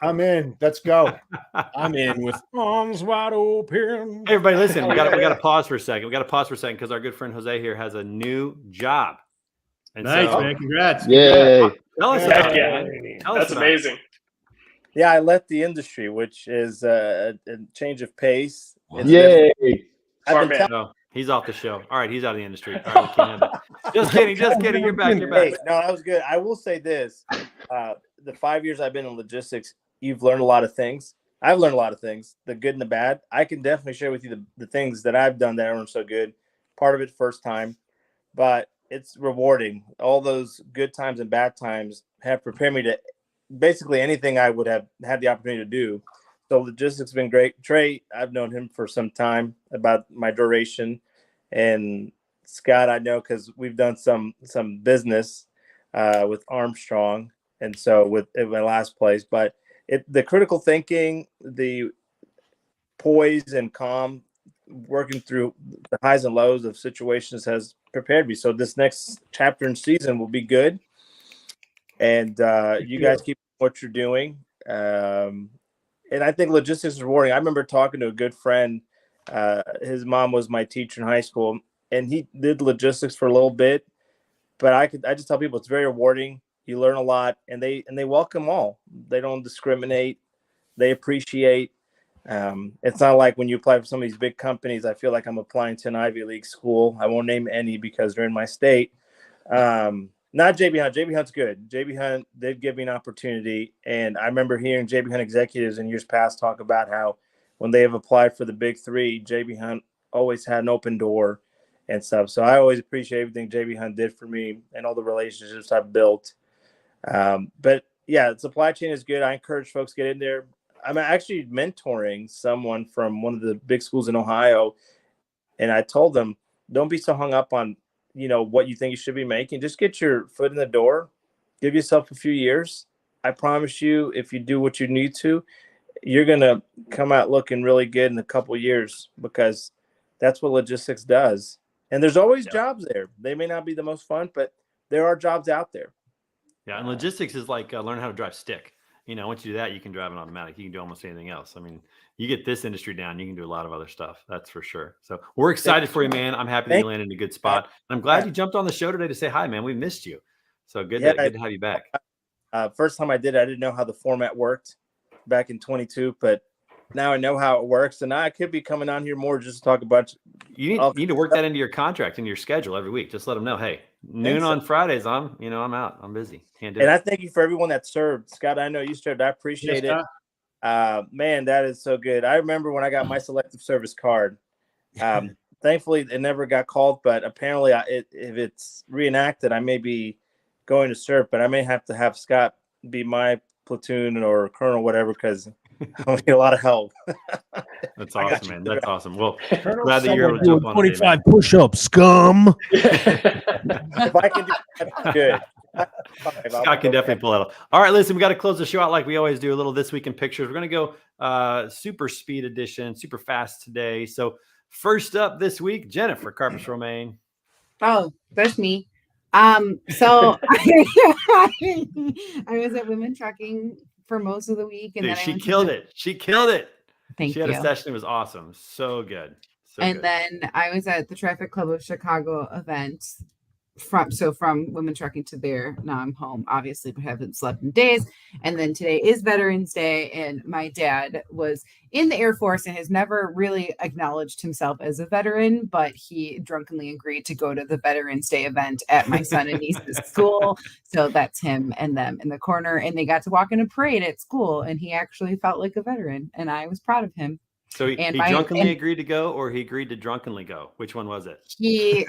[SPEAKER 3] I'm in. Let's go.
[SPEAKER 6] I'm in with arms wide open.
[SPEAKER 1] Hey, everybody, listen. We got to pause for a second. Because our good friend Jose here has a new job. And
[SPEAKER 7] nice, man. Congrats.
[SPEAKER 8] Yay.
[SPEAKER 1] Tell us about it.
[SPEAKER 2] That's amazing.
[SPEAKER 11] Yeah, I left the industry, which is a change of pace.
[SPEAKER 8] Yay.
[SPEAKER 1] He's off the show. All right, he's out of the industry. All right, we can't have it. Just kidding. You're back.
[SPEAKER 11] Hey, no, that was good. I will say this. The 5 years I've been in logistics, you've learned a lot of things. I've learned a lot of things, the good and the bad. I can definitely share with you the things that I've done that aren't so good. Part of it first time, but it's rewarding. All those good times and bad times have prepared me to basically anything I would have had the opportunity to do. So logistics has been great. Trey, I've known him for some time about my duration, and Scott, I know because we've done some business with Armstrong, and so with in my last place. But the critical thinking, the poise and calm, working through the highs and lows of situations has prepared me. So this next chapter and season will be good, and you guys keep what you're doing. And I think logistics is rewarding. I remember talking to a good friend. His mom was my teacher in high school, and he did logistics for a little bit. But I just tell people it's very rewarding. You learn a lot, and they welcome all. They don't discriminate. They appreciate. It's not like when you apply for some of these big companies, I feel like I'm applying to an Ivy League school. I won't name any because they're in my state. Not JB Hunt. JB Hunt's good. JB Hunt did give me an opportunity. And I remember hearing JB Hunt executives in years past talk about how when they have applied for the big three, JB Hunt always had an open door and stuff. So I always appreciate everything JB Hunt did for me and all the relationships I've built. But yeah, supply chain is good. I encourage folks to get in there. I'm actually mentoring someone from one of the big schools in Ohio. And I told them, don't be so hung up on, what you think you should be making. Just get your foot in the door, give yourself a few years. I promise you, if you do what you need to, you're going to come out looking really good in a couple of years, because that's what logistics does. And there's always jobs there. They may not be the most fun, but there are jobs out there.
[SPEAKER 1] Yeah. And logistics is like learn how to drive stick. Once you do that, you can drive an automatic. You can do almost anything else. I mean, you get this industry down, you can do a lot of other stuff. That's for sure. So we're excited for you, man. I'm happy that you landed in a good spot. And I'm glad you jumped on the show today to say hi, man. We missed you. So good to have you back.
[SPEAKER 11] First time I did it, I didn't know how the format worked back in 22, but now I know how it works. And now I could be coming on here more just to talk about.
[SPEAKER 1] You need to work that into your contract, into your schedule every week. Just let them know, hey, noon on Fridays, I'm out. I'm busy. Can't do it.
[SPEAKER 11] And I thank you for everyone that served. Scott, I know you served. I appreciate it. Man, that is so good. I remember when I got my selective service card. Thankfully, it never got called, but apparently if it's reenacted, I may be going to serve, but I may have to have Scott be my platoon or colonel, whatever, because I'll need a lot of help.
[SPEAKER 1] That's awesome, man. That's awesome. Well, glad that you're able to jump on
[SPEAKER 6] 25 push-ups, scum.
[SPEAKER 11] If I can do that, good.
[SPEAKER 1] Scott can definitely pull it off. All right, listen, we got to close the show out like we always do, a little This Week in Pictures. We're going to go super speed edition, super fast today. So first up this week, Jennifer Carpus Romaine.
[SPEAKER 9] Oh, that's me. So I was at Women Trucking for most of the week, and then
[SPEAKER 1] she killed it. She killed it.
[SPEAKER 9] Thank you.
[SPEAKER 1] She had a session. It was awesome. So good.
[SPEAKER 9] Then I was at the Traffic Club of Chicago event from Women Trucking to there. Now I'm home, obviously, but haven't slept in days. And then today is Veterans Day, and my dad was in the Air Force and has never really acknowledged himself as a veteran, but he drunkenly agreed to go to the Veterans Day event at my son and niece's school. So that's him and them in the corner, and they got to walk in a parade at school, and he actually felt like a veteran, and I was proud of him.
[SPEAKER 1] So he drunkenly agreed to go, or he agreed to drunkenly go? Which one was it?
[SPEAKER 9] He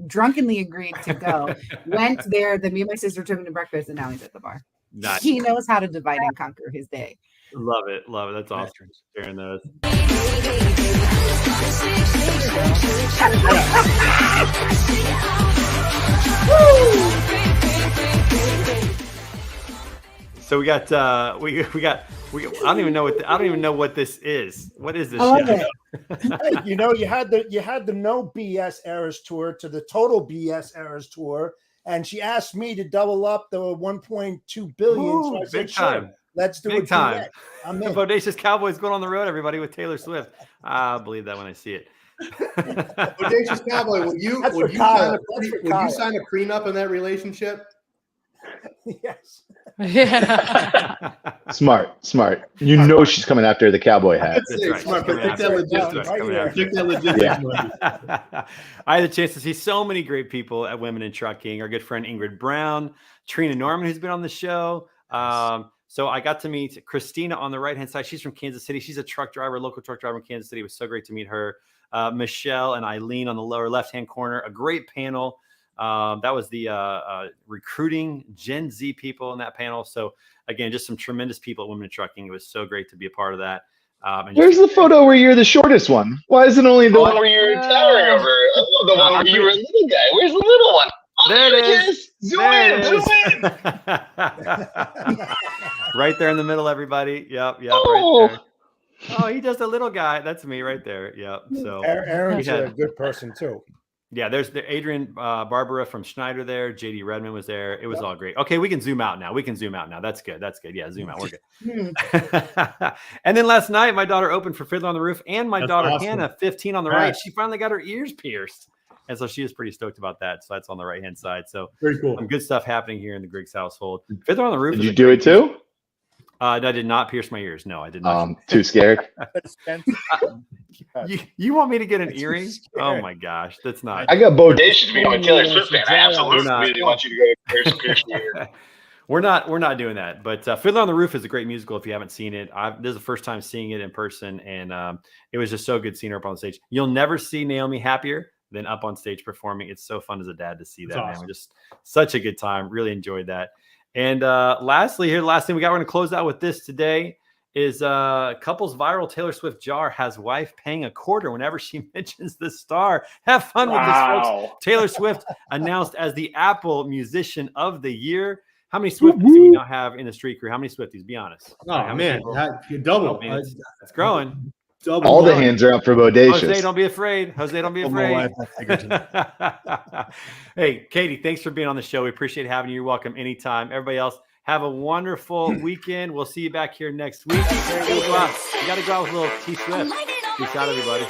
[SPEAKER 9] drunkenly agreed to go. Went there. Then me and my sister took him to breakfast, and now he's at the bar.
[SPEAKER 1] Nice.
[SPEAKER 9] He knows how to divide and conquer his day.
[SPEAKER 1] Love it. That's awesome. Sharing those. So we got I don't even know what this is. What is this?
[SPEAKER 3] I love it. Hey, you know, you had the no BS Eras tour to the total BS Eras tour, and she asked me to double up the 1.2 billion.
[SPEAKER 1] Ooh,
[SPEAKER 3] so I said,
[SPEAKER 1] big time.
[SPEAKER 3] Sure, let's do
[SPEAKER 1] big
[SPEAKER 3] it.
[SPEAKER 1] Time.
[SPEAKER 3] I'm in.
[SPEAKER 1] Bodacious Cowboys going on the road, everybody, with Taylor Swift. I believe that when I see it.
[SPEAKER 7] Bodacious Cowboy, would you sign a prenup in that relationship?
[SPEAKER 3] Yes.
[SPEAKER 4] Yeah.
[SPEAKER 8] Smart. You know she's coming after the cowboy hat.
[SPEAKER 1] That's right.
[SPEAKER 7] Smart, but take that logistics. Take that logistics money.
[SPEAKER 1] I had a chance to see so many great people at Women in Trucking. Our good friend Ingrid Brown, Trina Norman, who's been on the show. So I got to meet Christina on the right-hand side. She's from Kansas City. She's a truck driver, local truck driver in Kansas City. It was so great to meet her. Michelle and Eileen on the lower left-hand corner. A great panel. That was the recruiting Gen Z people in that panel. So again, just some tremendous people at Women in Trucking. It was so great to be a part of that.
[SPEAKER 8] Where's the photo where you're the shortest one? Why isn't only the one where you're towering over? The one where you were a little guy. Where's the little one? Oh,
[SPEAKER 1] there it is.
[SPEAKER 8] Zoom in.
[SPEAKER 1] Right there in the middle, everybody. Yep.
[SPEAKER 8] Oh.
[SPEAKER 1] Right there. Oh, he just a little guy. That's me right there. Yep. So
[SPEAKER 3] Aaron's a good person too.
[SPEAKER 1] Yeah, there's the Adrian Barbara from Schneider there. JD Redmond was there. It was all great. Okay, we can zoom out now. That's good. Yeah, zoom out. We're good. And then last night, my daughter opened for Fiddler on the Roof, and my daughter awesome. Hannah, 15 on the right. She finally got her ears pierced. And so she was pretty stoked about that. So that's on the right-hand side. So
[SPEAKER 7] very cool.
[SPEAKER 1] Some good stuff happening here in the Griggs household. Fiddler on the Roof.
[SPEAKER 8] Did you do it too?
[SPEAKER 1] I did not pierce my ears. No, I did not.
[SPEAKER 8] Too scared.
[SPEAKER 1] You want me to get an earring? Oh my gosh, that's not.
[SPEAKER 10] I got bodacious being a Taylor Swift fan. I absolutely really want you to go pierce your ear.
[SPEAKER 1] We're not doing that. But Fiddler on the Roof is a great musical. If you haven't seen it, this is the first time seeing it in person, and it was just so good seeing her up on stage. You'll never see Naomi happier than up on stage performing. It's so fun as a dad to see that. Awesome. Man, just such a good time. Really enjoyed that. And lastly, here, the last thing we got, we're going to close out with this today is couple's viral Taylor Swift jar has wife paying a quarter whenever she mentions the star. Have fun with this, folks. Taylor Swift announced as the Apple Musician of the Year. How many Swifties do we now have in the street crew? How many Swifties? Be honest.
[SPEAKER 7] Oh, man. Double.
[SPEAKER 1] It's growing.
[SPEAKER 7] Double.
[SPEAKER 8] All the hands are up for bodacious.
[SPEAKER 1] Jose, don't be afraid. Hey, Katie, thanks for being on the show. We appreciate having you. You're welcome anytime. Everybody else, have a wonderful weekend. We'll see you back here next week. You got to go out with a little T Swift. Peace out, everybody.